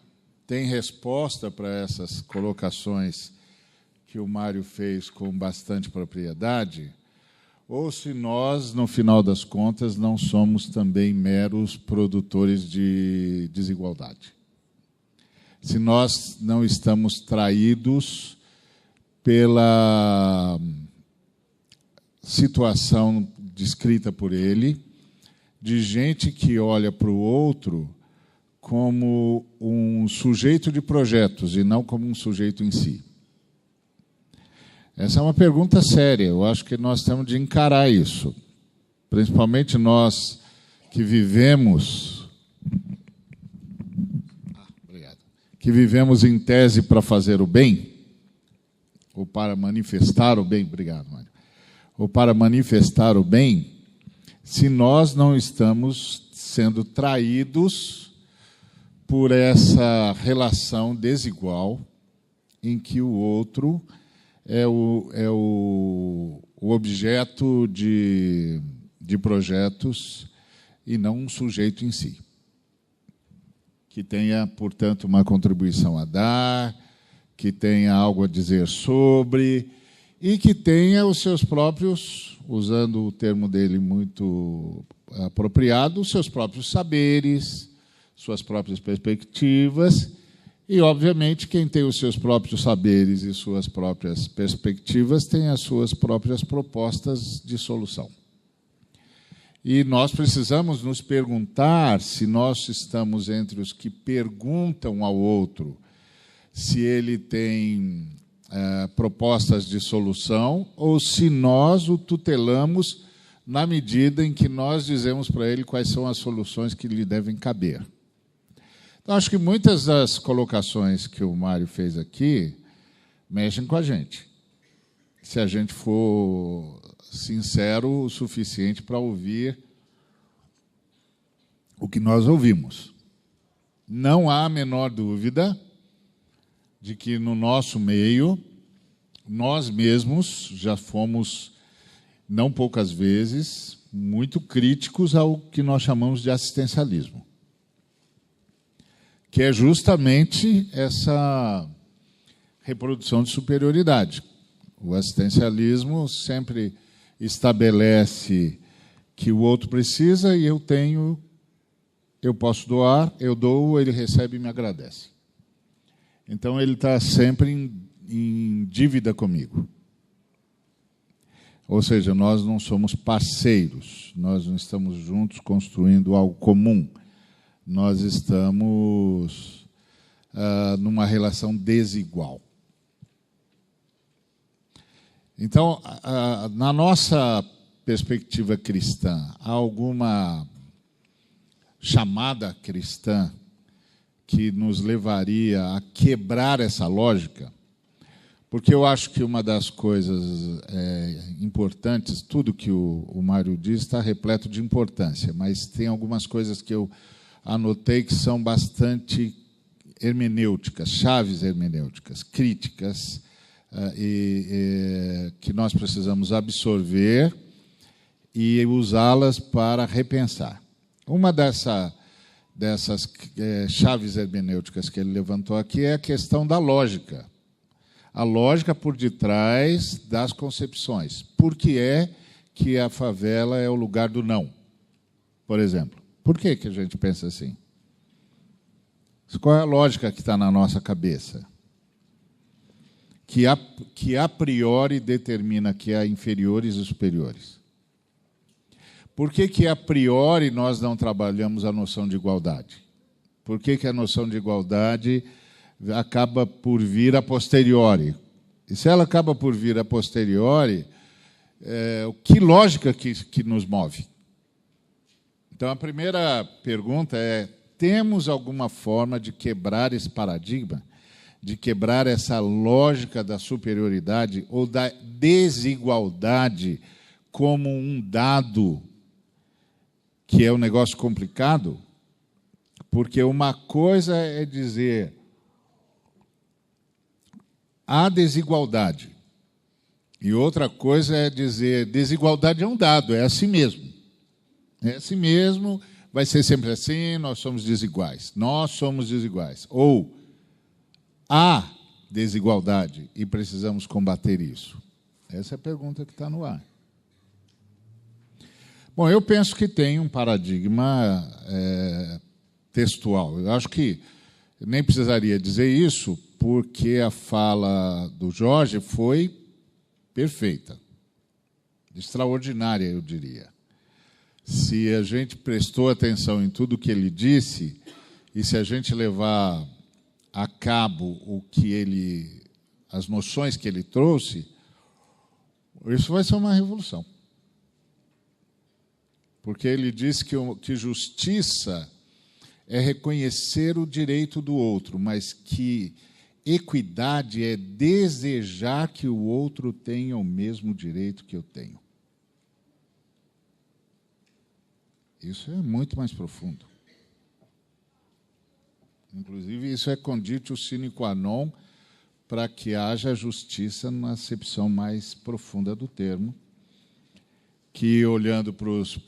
tem resposta para essas colocações que o Mário fez com bastante propriedade, ou se nós, no final das contas, não somos também meros produtores de desigualdade. Se nós não estamos traídos pela situação descrita por ele, de gente que olha para o outro como um sujeito de projetos e não como um sujeito em si. Essa é uma pergunta séria. Eu acho que nós temos de encarar isso. Principalmente nós que vivemos... Obrigado. Que vivemos em tese para fazer o bem, ou para manifestar o bem. Obrigado, Mário. Ou para manifestar o bem, se nós não estamos sendo traídos por essa relação desigual em que o outro é o objeto de projetos e não um sujeito em si, que tenha, portanto, uma contribuição a dar, que tenha algo a dizer sobre, e que tenha os seus próprios, usando o termo dele muito apropriado, os seus próprios saberes, suas próprias perspectivas. E, obviamente, quem tem os seus próprios saberes e suas próprias perspectivas tem as suas próprias propostas de solução. E nós precisamos nos perguntar se nós estamos entre os que perguntam ao outro se ele tem propostas de solução ou se nós o tutelamos na medida em que nós dizemos para ele quais são as soluções que lhe devem caber. Então, acho que muitas das colocações que o Mário fez aqui mexem com a gente, se a gente for sincero o suficiente para ouvir o que nós ouvimos. Não há a menor dúvida de que, no nosso meio, nós mesmos já fomos, não poucas vezes, muito críticos ao que nós chamamos de assistencialismo, que é justamente essa reprodução de superioridade. O assistencialismo sempre estabelece que o outro precisa e eu tenho, eu posso doar, eu dou, ele recebe e me agradece. Então, ele está sempre em dívida comigo. Ou seja, nós não somos parceiros, nós não estamos juntos construindo algo comum. Nós estamos numa relação desigual. Então, na nossa perspectiva cristã, há alguma chamada cristã que nos levaria a quebrar essa lógica? Porque eu acho que uma das coisas importantes, tudo que o Mário diz está repleto de importância, mas tem algumas coisas que eu anotei que são bastante hermenêuticas, chaves hermenêuticas, críticas, que nós precisamos absorver e usá-las para repensar. Uma dessas chaves hermenêuticas que ele levantou aqui é a questão da lógica. A lógica por detrás das concepções. Por que é que a favela é o lugar do não, por exemplo? Por que a gente pensa assim? Qual é a lógica que está na nossa cabeça? Que a priori determina que há inferiores e superiores. Por que a priori nós não trabalhamos a noção de igualdade? Por que a noção de igualdade acaba por vir a posteriori? E se ela acaba por vir a posteriori, que lógica que nos move? Então, a primeira pergunta é: temos alguma forma de quebrar esse paradigma, de quebrar essa lógica da superioridade ou da desigualdade como um dado que é um negócio complicado? Porque uma coisa é dizer há desigualdade, e outra coisa é dizer desigualdade é um dado, é assim mesmo. É assim mesmo, vai ser sempre assim, nós somos desiguais. Nós somos desiguais. Ou há desigualdade e precisamos combater isso? Essa é a pergunta que está no ar. Bom, eu penso que tem um paradigma textual. Eu acho que nem precisaria dizer isso, porque a fala do Jorge foi perfeita, extraordinária, eu diria. Se a gente prestou atenção em tudo que ele disse, e se a gente levar a cabo as noções que ele trouxe, isso vai ser uma revolução. Porque ele disse que justiça é reconhecer o direito do outro, mas que equidade é desejar que o outro tenha o mesmo direito que eu tenho. Isso é muito mais profundo. Inclusive, isso é conditio sine qua non para que haja justiça na acepção mais profunda do termo, que, olhando para os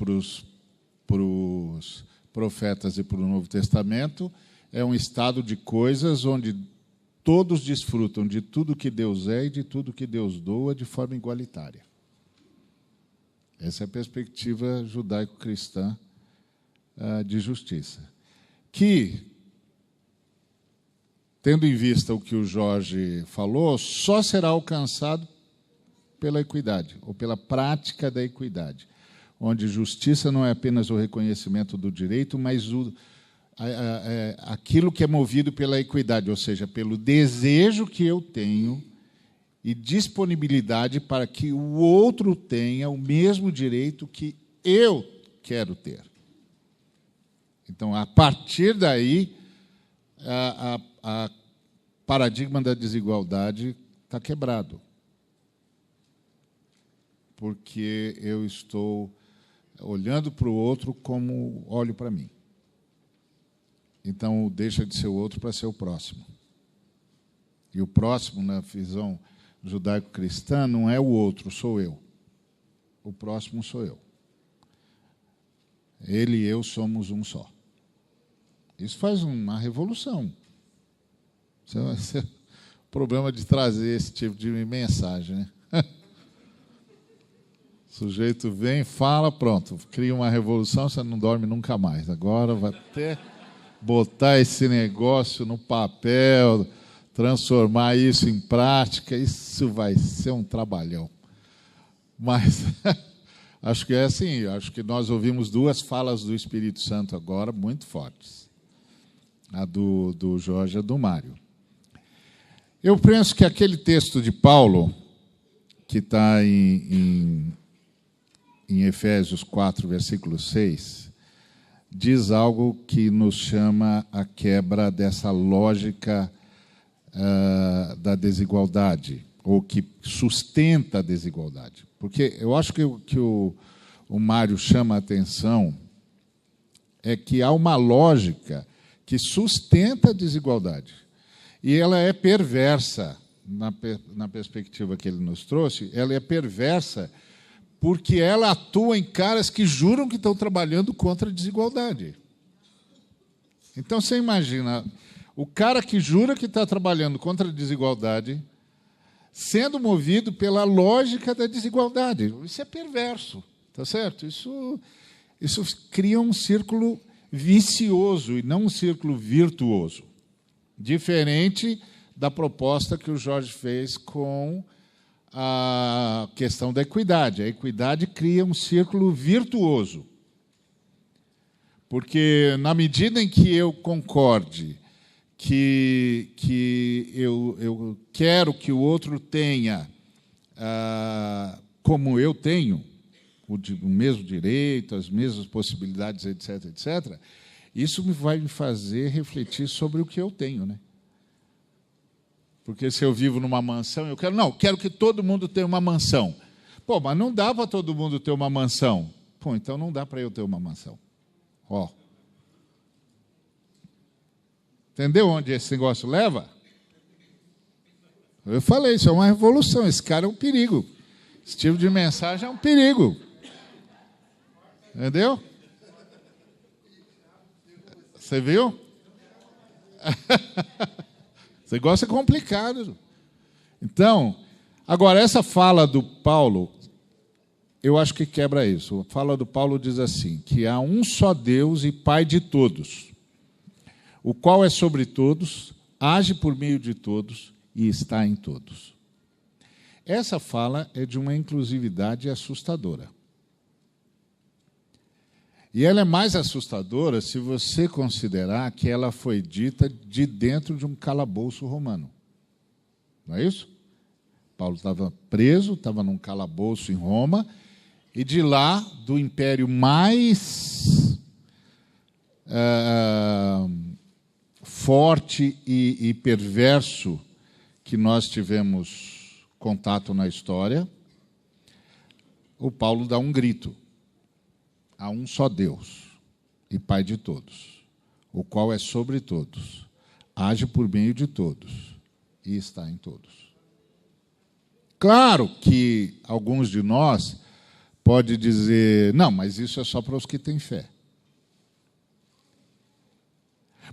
profetas e para o Novo Testamento, é um estado de coisas onde todos desfrutam de tudo que Deus é e de tudo que Deus doa de forma igualitária. Essa é a perspectiva judaico-cristã de justiça. Que, tendo em vista o que o Jorge falou, só será alcançado pela equidade, ou pela prática da equidade, onde justiça não é apenas o reconhecimento do direito, mas aquilo que é movido pela equidade, ou seja, pelo desejo que eu tenho e disponibilidade para que o outro tenha o mesmo direito que eu quero ter. Então, a partir daí, a paradigma da desigualdade está quebrado. Porque eu estou olhando para o outro como olho para mim. Então, deixa de ser o outro para ser o próximo. E o próximo, na visão judaico-cristã, não é o outro, sou eu. O próximo sou eu. Ele e eu somos um só. Isso faz uma revolução. Isso vai ser o problema de trazer esse tipo de mensagem, né? O sujeito vem, fala, pronto, cria uma revolução, você não dorme nunca mais. Agora vai até botar esse negócio no papel, transformar isso em prática, isso vai ser um trabalhão. Mas acho que é assim, acho que nós ouvimos duas falas do Espírito Santo agora, muito fortes. A do Jorge e a do Mário. Eu penso que aquele texto de Paulo, que está em Efésios 4, versículo 6, diz algo que nos chama a quebra dessa lógica da desigualdade, ou que sustenta a desigualdade. Porque eu acho que o Mário chama a atenção é que há uma lógica que sustenta a desigualdade. E ela é perversa, na perspectiva que ele nos trouxe, ela é perversa porque ela atua em caras que juram que estão trabalhando contra a desigualdade. Então, você imagina, o cara que jura que está trabalhando contra a desigualdade, sendo movido pela lógica da desigualdade. Isso é perverso, tá certo? Isso cria um círculo vicioso e não um círculo virtuoso. Diferente da proposta que o Jorge fez com a questão da equidade. A equidade cria um círculo virtuoso. Porque, na medida em que eu concorde que eu quero que o outro tenha como eu tenho, o mesmo direito, as mesmas possibilidades, etc., etc., isso vai me fazer refletir sobre o que eu tenho, né? Porque se eu vivo numa mansão, eu quero que todo mundo tenha uma mansão. Pô, mas não dá para todo mundo ter uma mansão. Pô, então não dá para eu ter uma mansão. Ó. Entendeu onde esse negócio leva? Eu falei, isso é uma revolução. Esse cara é um perigo. Esse tipo de mensagem é um perigo. Entendeu? Você viu? Esse negócio é complicado. Então, agora, essa fala do Paulo, eu acho que quebra isso. A fala do Paulo diz assim, que há um só Deus e Pai de todos, o qual é sobre todos, age por meio de todos e está em todos. Essa fala é de uma inclusividade assustadora. E ela é mais assustadora se você considerar que ela foi dita de dentro de um calabouço romano. Não é isso? Paulo estava preso, estava num calabouço em Roma, e de lá, do império mais forte e perverso que nós tivemos contato na história, o Paulo dá um grito. Há um só Deus e Pai de todos, o qual é sobre todos, age por meio de todos e está em todos. Claro que alguns de nós podem dizer, não, mas isso é só para os que têm fé.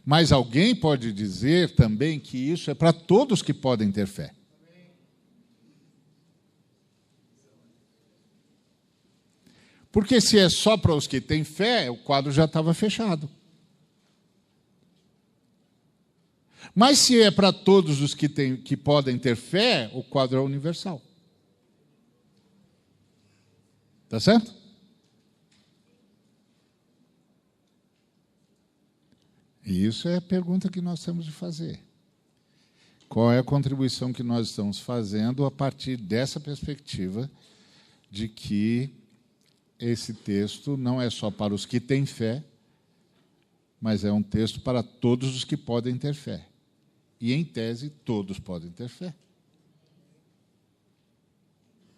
Mas alguém pode dizer também que isso é para todos que podem ter fé. Porque se é só para os que têm fé, o quadro já estava fechado. Mas se é para todos os que podem ter fé, o quadro é universal. Está certo? E isso é a pergunta que nós temos de fazer. Qual é a contribuição que nós estamos fazendo a partir dessa perspectiva de que esse texto não é só para os que têm fé, mas é um texto para todos os que podem ter fé. E, em tese, todos podem ter fé.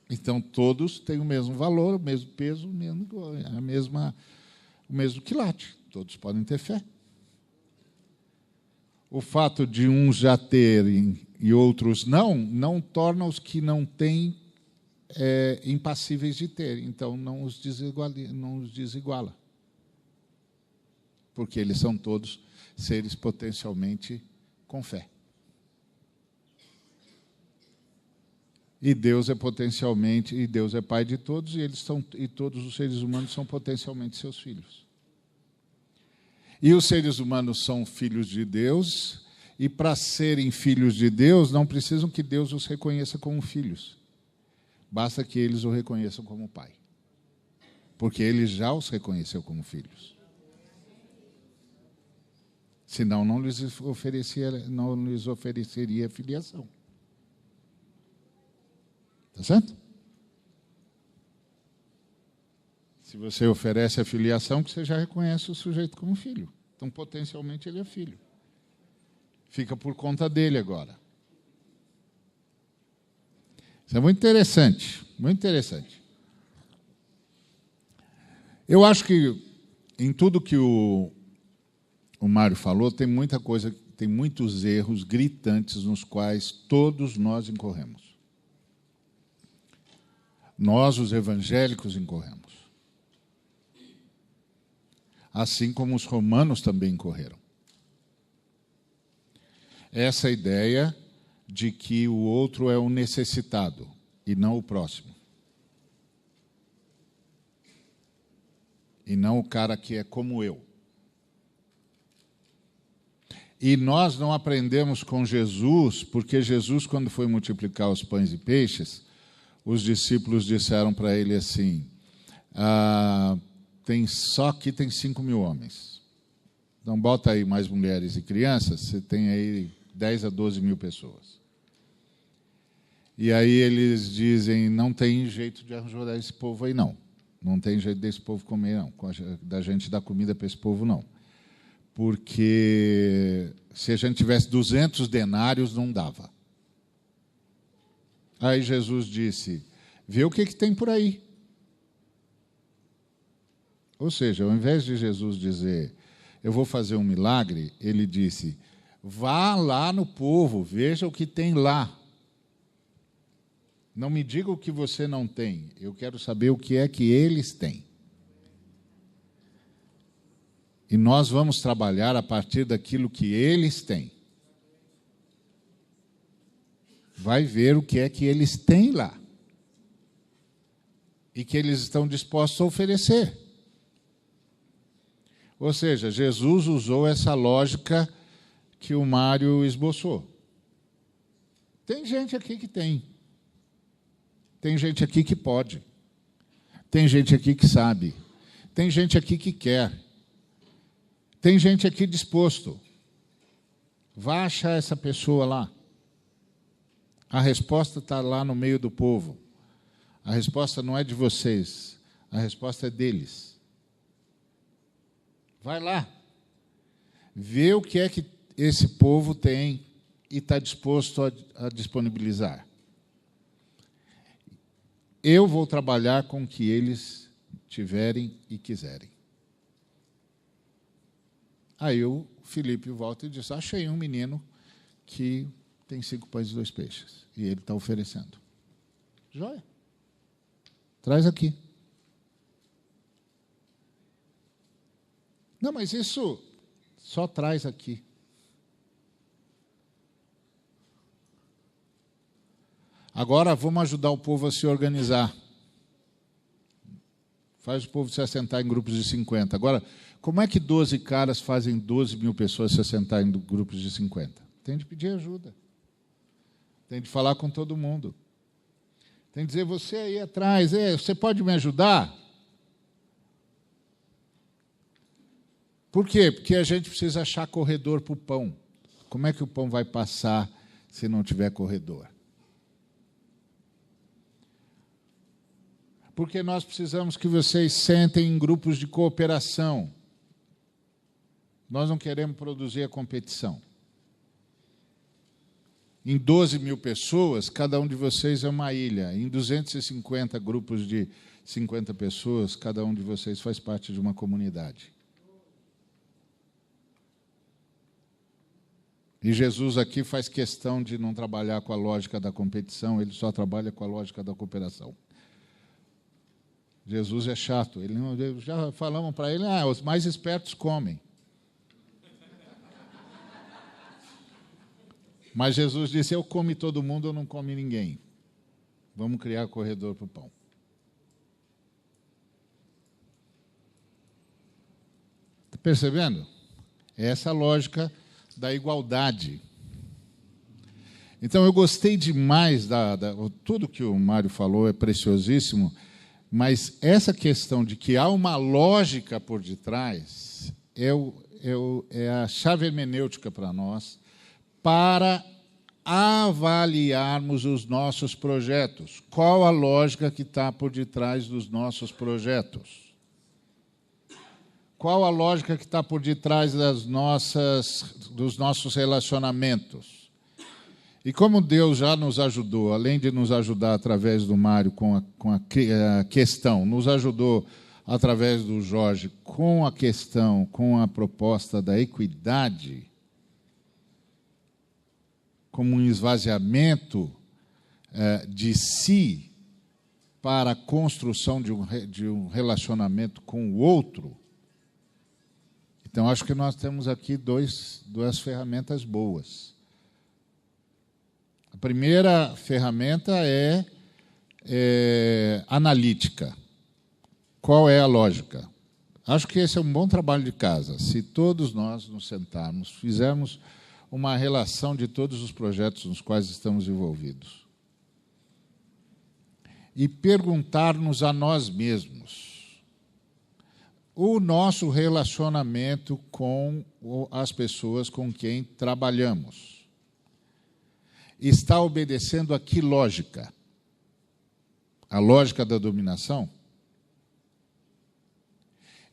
Então, todos têm o mesmo valor, o mesmo peso, o mesmo quilate. Todos podem ter fé. O fato de uns já terem e outros não torna os que não têm impassíveis de ter, então não os desiguala. Porque eles são todos seres potencialmente com fé. E Deus é potencialmente, e Deus é Pai de todos, e todos os seres humanos são potencialmente seus filhos. E os seres humanos são filhos de Deus, e para serem filhos de Deus, não precisam que Deus os reconheça como filhos. Basta que eles o reconheçam como pai. Porque ele já os reconheceu como filhos. Senão não lhes ofereceria filiação. Está certo? Se você oferece a filiação, você já reconhece o sujeito como filho. Então, potencialmente, ele é filho. Fica por conta dele agora. Isso é muito interessante, muito interessante. Eu acho que em tudo que o Mário falou, tem muita coisa, tem muitos erros gritantes nos quais todos nós incorremos. Nós, os evangélicos, incorremos. Assim como os romanos também incorreram. Essa ideia de que o outro é o necessitado e não o próximo. E não o cara que é como eu. E nós não aprendemos com Jesus, porque Jesus, quando foi multiplicar os pães e peixes, os discípulos disseram para ele assim, só aqui tem 5.000 homens. Então, bota aí mais mulheres e crianças, você tem aí 10 a 12 mil pessoas. E aí eles dizem, não tem jeito de ajudar esse povo aí, não. Não tem jeito desse povo comer, não. Da gente dar comida para esse povo, não. Porque se a gente tivesse 200 denários, não dava. Aí Jesus disse, vê o que tem por aí. Ou seja, ao invés de Jesus dizer, eu vou fazer um milagre, ele disse, vá lá no povo, veja o que tem lá. Não me diga o que você não tem, eu quero saber o que é que eles têm. E nós vamos trabalhar a partir daquilo que eles têm. Vai ver o que é que eles têm lá. E que eles estão dispostos a oferecer. Ou seja, Jesus usou essa lógica que o Mário esboçou. Tem gente aqui que tem. Tem gente aqui que pode. Tem gente aqui que sabe. Tem gente aqui que quer. Tem gente aqui disposto. Vá achar essa pessoa lá. A resposta está lá no meio do povo. A resposta não é de vocês. A resposta é deles. Vai lá. Vê o que é que esse povo tem e está disposto a disponibilizar. Eu vou trabalhar com o que eles tiverem e quiserem. Aí o Filipe volta e diz, achei um menino que tem 5 pães e 2 peixes. E ele está oferecendo. Joia. Traz aqui. Não, mas isso só traz aqui. Agora vamos ajudar o povo a se organizar. Faz o povo se assentar em grupos de 50. Agora, como é que 12 caras fazem 12 mil pessoas se assentar em grupos de 50? Tem de pedir ajuda. Tem de falar com todo mundo. Tem de dizer, você aí atrás, você pode me ajudar? Por quê? Porque a gente precisa achar corredor para o pão. Como é que o pão vai passar se não tiver corredor? Porque nós precisamos que vocês sentem em grupos de cooperação. Nós não queremos produzir a competição. Em 12 mil pessoas, cada um de vocês é uma ilha. Em 250 grupos de 50 pessoas, cada um de vocês faz parte de uma comunidade. E Jesus aqui faz questão de não trabalhar com a lógica da competição, ele só trabalha com a lógica da cooperação. Jesus é chato. Já falamos para ele, os mais espertos comem. Mas Jesus disse, eu como todo mundo, eu não como ninguém. Vamos criar corredor para o pão. Está percebendo? É essa a lógica da igualdade. Então, eu gostei demais, tudo que o Mário falou é preciosíssimo, mas essa questão de que há uma lógica por detrás é a chave hermenêutica para nós, para avaliarmos os nossos projetos. Qual a lógica que está por detrás dos nossos projetos? Qual a lógica que está por detrás dos nossos relacionamentos? E como Deus já nos ajudou, além de nos ajudar através do Mário com a questão, nos ajudou através do Jorge com a questão, com a proposta da equidade, como um esvaziamento de si para a construção de um relacionamento com o outro. Então, acho que nós temos aqui duas ferramentas boas. A primeira ferramenta é analítica. Qual é a lógica? Acho que esse é um bom trabalho de casa. Se todos nós nos sentarmos, fizermos uma relação de todos os projetos nos quais estamos envolvidos e perguntar-nos a nós mesmos o nosso relacionamento com as pessoas com quem trabalhamos. Está obedecendo a que lógica? A lógica da dominação?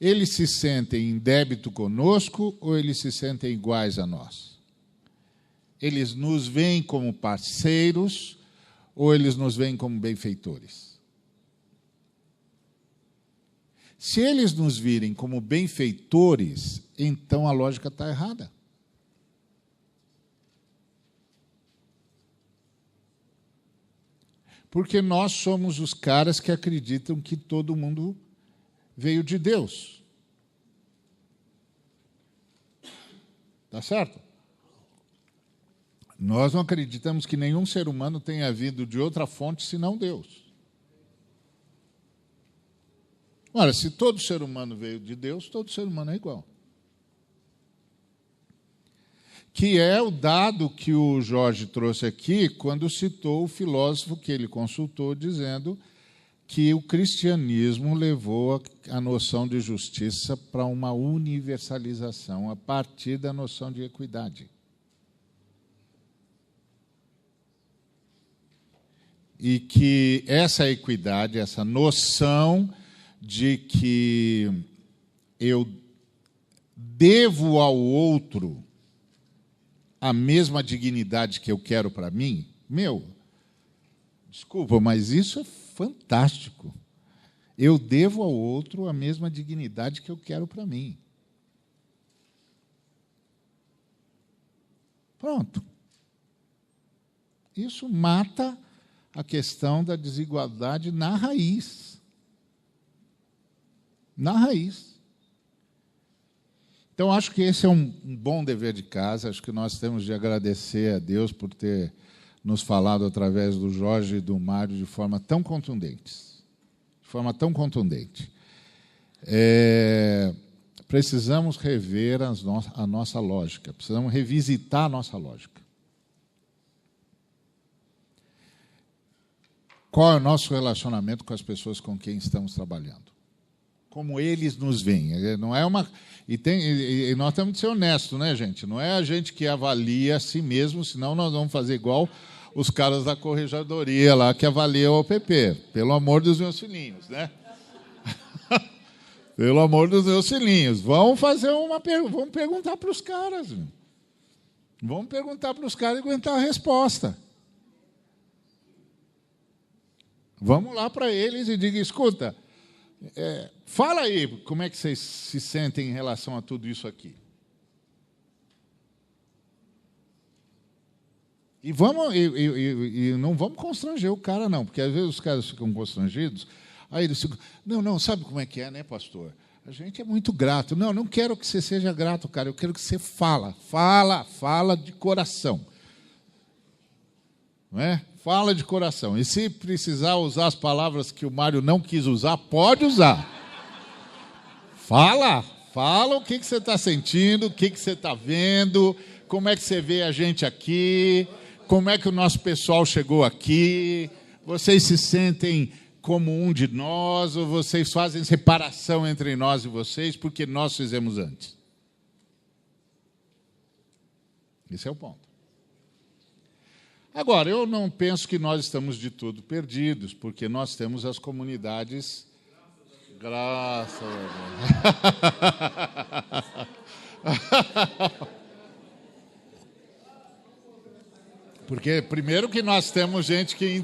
Eles se sentem em débito conosco ou eles se sentem iguais a nós? Eles nos veem como parceiros ou eles nos veem como benfeitores? Se eles nos virem como benfeitores, então a lógica está errada. Porque nós somos os caras que acreditam que todo mundo veio de Deus. Tá certo? Nós não acreditamos que nenhum ser humano tenha vindo de outra fonte senão Deus. Ora, se todo ser humano veio de Deus, todo ser humano é igual. Que é o dado que o Jorge trouxe aqui quando citou o filósofo que ele consultou, dizendo que o cristianismo levou a noção de justiça para uma universalização a partir da noção de equidade. E que essa equidade, essa noção de que eu devo ao outro a mesma dignidade que eu quero para mim, desculpa, mas isso é fantástico. Eu devo ao outro a mesma dignidade que eu quero para mim. Pronto. Isso mata a questão da desigualdade na raiz. Na raiz. Então, acho que esse é um bom dever de casa. Acho que nós temos de agradecer a Deus por ter nos falado através do Jorge e do Mário de forma tão contundente. De forma tão contundente. Precisamos rever a nossa lógica. Precisamos revisitar a nossa lógica. Qual é o nosso relacionamento com as pessoas com quem estamos trabalhando? Como eles nos veem. Não é uma... E nós temos de ser honestos, né, gente? Não é a gente que avalia a si mesmo, senão nós vamos fazer igual os caras da corregedoria lá que avaliam o OPP. Pelo amor dos meus filhinhos, né? Pelo amor dos meus filhinhos. Vamos fazer vamos perguntar para os caras. Vamos perguntar para os caras e aguentar a resposta. Vamos lá para eles e diga, escuta, fala aí como é que vocês se sentem em relação a tudo isso aqui. E não vamos constranger o cara, não, porque às vezes os caras ficam constrangidos, aí eles ficam, não, sabe como é que é, né, pastor? A gente é muito grato. Não quero que você seja grato, cara, eu quero que você fala de coração. Não é? Fala de coração. E se precisar usar as palavras que o Mário não quis usar, pode usar. Fala o que você está sentindo, o que você está vendo, como é que você vê a gente aqui, como é que o nosso pessoal chegou aqui, vocês se sentem como um de nós, ou vocês fazem separação entre nós e vocês, porque nós fizemos antes. Esse é o ponto. Agora, eu não penso que nós estamos de tudo perdidos, porque nós temos as comunidades... Graças a Deus. Porque, primeiro, que nós temos gente que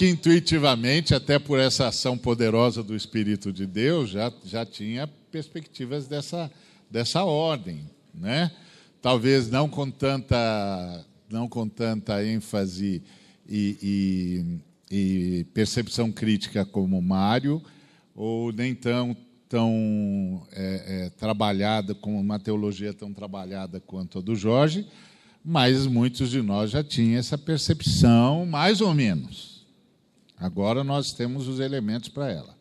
intuitivamente, até por essa ação poderosa do Espírito de Deus, já tinha perspectivas dessa ordem, né? Talvez não com tanta ênfase e percepção crítica como o Mário, ou nem tão trabalhada, com uma teologia tão trabalhada quanto a do Jorge, mas muitos de nós já tinham essa percepção, mais ou menos. Agora nós temos os elementos para ela.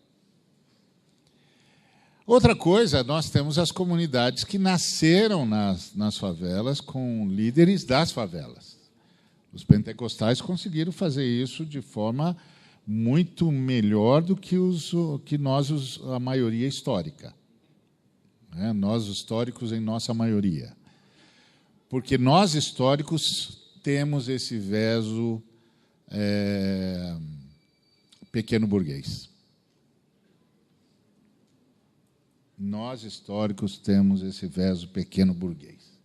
Outra coisa, nós temos as comunidades que nasceram nas favelas com líderes das favelas. Os pentecostais conseguiram fazer isso de forma muito melhor do que a maioria histórica. Nós, históricos, em nossa maioria. Porque nós, históricos, temos esse veso pequeno burguês. nós históricos temos esse verso pequeno burguês.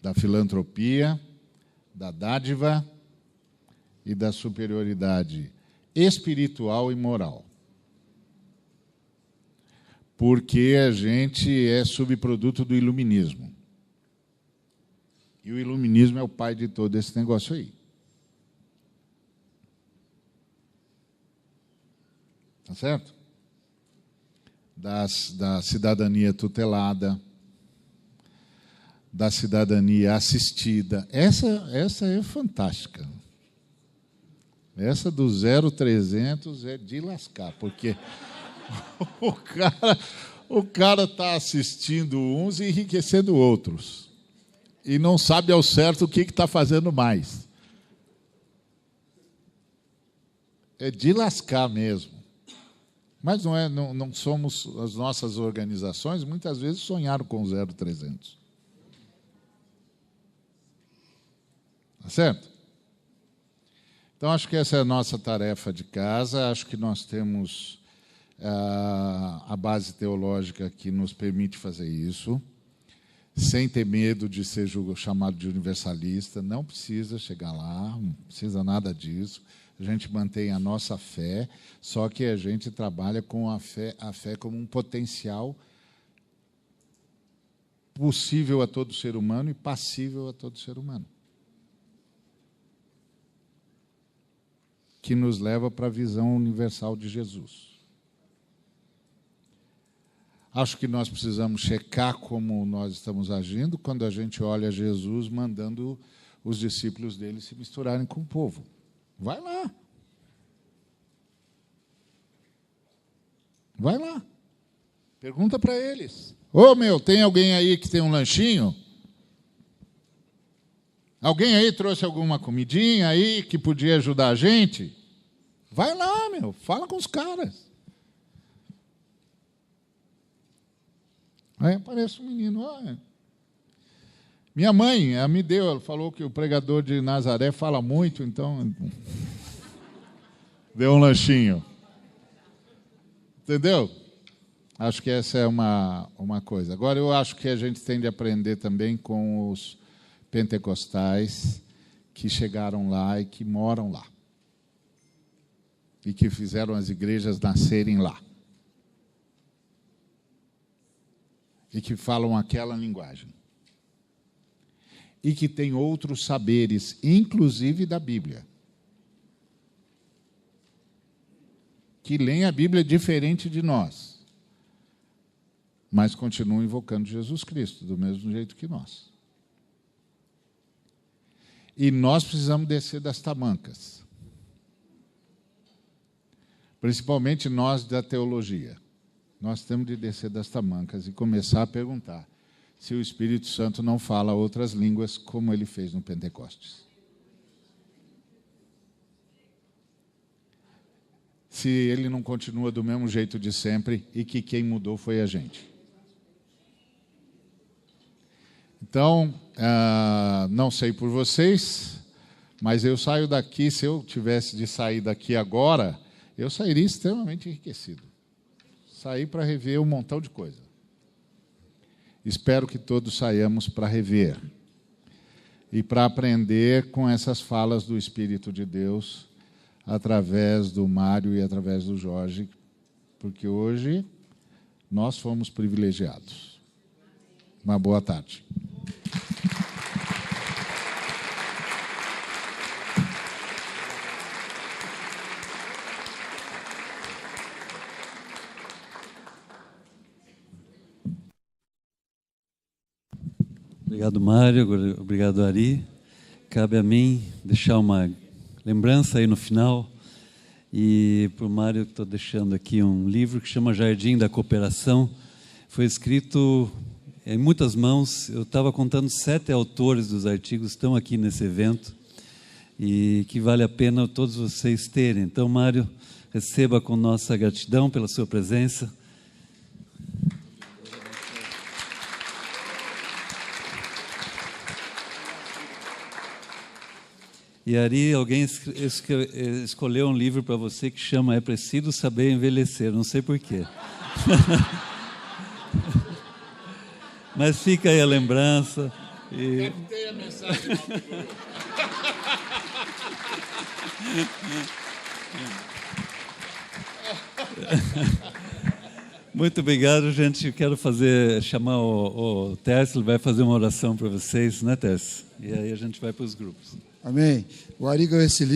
Da filantropia, da dádiva e da superioridade espiritual e moral. Porque a gente é subproduto do iluminismo. E o iluminismo é o pai de todo esse negócio aí. Tá certo? Da cidadania tutelada, da cidadania assistida. Essa é fantástica. Essa do 0300 é de lascar, porque o cara está assistindo uns e enriquecendo outros. E não sabe ao certo o que está fazendo mais. É de lascar mesmo. Mas não somos, as nossas organizações, muitas vezes sonharam com o 0300. Tá certo? Então, acho que essa é a nossa tarefa de casa. Acho que nós temos a base teológica que nos permite fazer isso, sem ter medo de ser chamado de universalista. Não precisa chegar lá, não precisa nada disso. A gente mantém a nossa fé, só que a gente trabalha com a fé como um potencial possível a todo ser humano e passível a todo ser humano, que nos leva para a visão universal de Jesus. Acho que nós precisamos checar como nós estamos agindo quando a gente olha Jesus mandando os discípulos dele se misturarem com o povo. Vai lá. Vai lá. Pergunta para eles. Ô, tem alguém aí que tem um lanchinho? Alguém aí trouxe alguma comidinha aí que podia ajudar a gente? Vai lá, fala com os caras. Aí aparece um menino, olha. Minha mãe, ela me deu, ela falou que o pregador de Nazaré fala muito, então deu um lanchinho. Entendeu? Acho que essa é uma coisa. Agora, eu acho que a gente tem de aprender também com os pentecostais que chegaram lá e que moram lá. E que fizeram as igrejas nascerem lá. E que falam aquela linguagem. E que têm outros saberes, inclusive da Bíblia. Que leem a Bíblia diferente de nós, mas continuam invocando Jesus Cristo, do mesmo jeito que nós. E nós precisamos descer das tamancas. Principalmente nós da teologia. Nós temos de descer das tamancas e começar a perguntar se o Espírito Santo não fala outras línguas como ele fez no Pentecostes. Se ele não continua do mesmo jeito de sempre e que quem mudou foi a gente. Então, não sei por vocês, mas eu saio daqui, se eu tivesse de sair daqui agora, eu sairia extremamente enriquecido. Sair para rever um montão de coisa. Espero que todos saiamos para rever e para aprender com essas falas do Espírito de Deus, através do Mário e através do Jorge, porque hoje nós fomos privilegiados. Uma boa tarde. Obrigado, Mário. Obrigado, Ari. Cabe a mim deixar uma lembrança aí no final. E para o Mário, estou deixando aqui um livro que chama Jardim da Cooperação. Foi escrito em muitas mãos. Eu estava contando 7 autores dos artigos que estão aqui nesse evento e que vale a pena todos vocês terem. Então, Mário, receba com nossa gratidão pela sua presença. E Ari, alguém escolheu um livro para você que chama É Preciso Saber Envelhecer, não sei porquê. Mas fica aí a lembrança. E... Captei a mensagem. Muito obrigado, gente. Eu quero chamar o Tércio, ele vai fazer uma oração para vocês, né, Tércio? E aí a gente vai para os grupos. Amém. O Ari ganhou esse livro.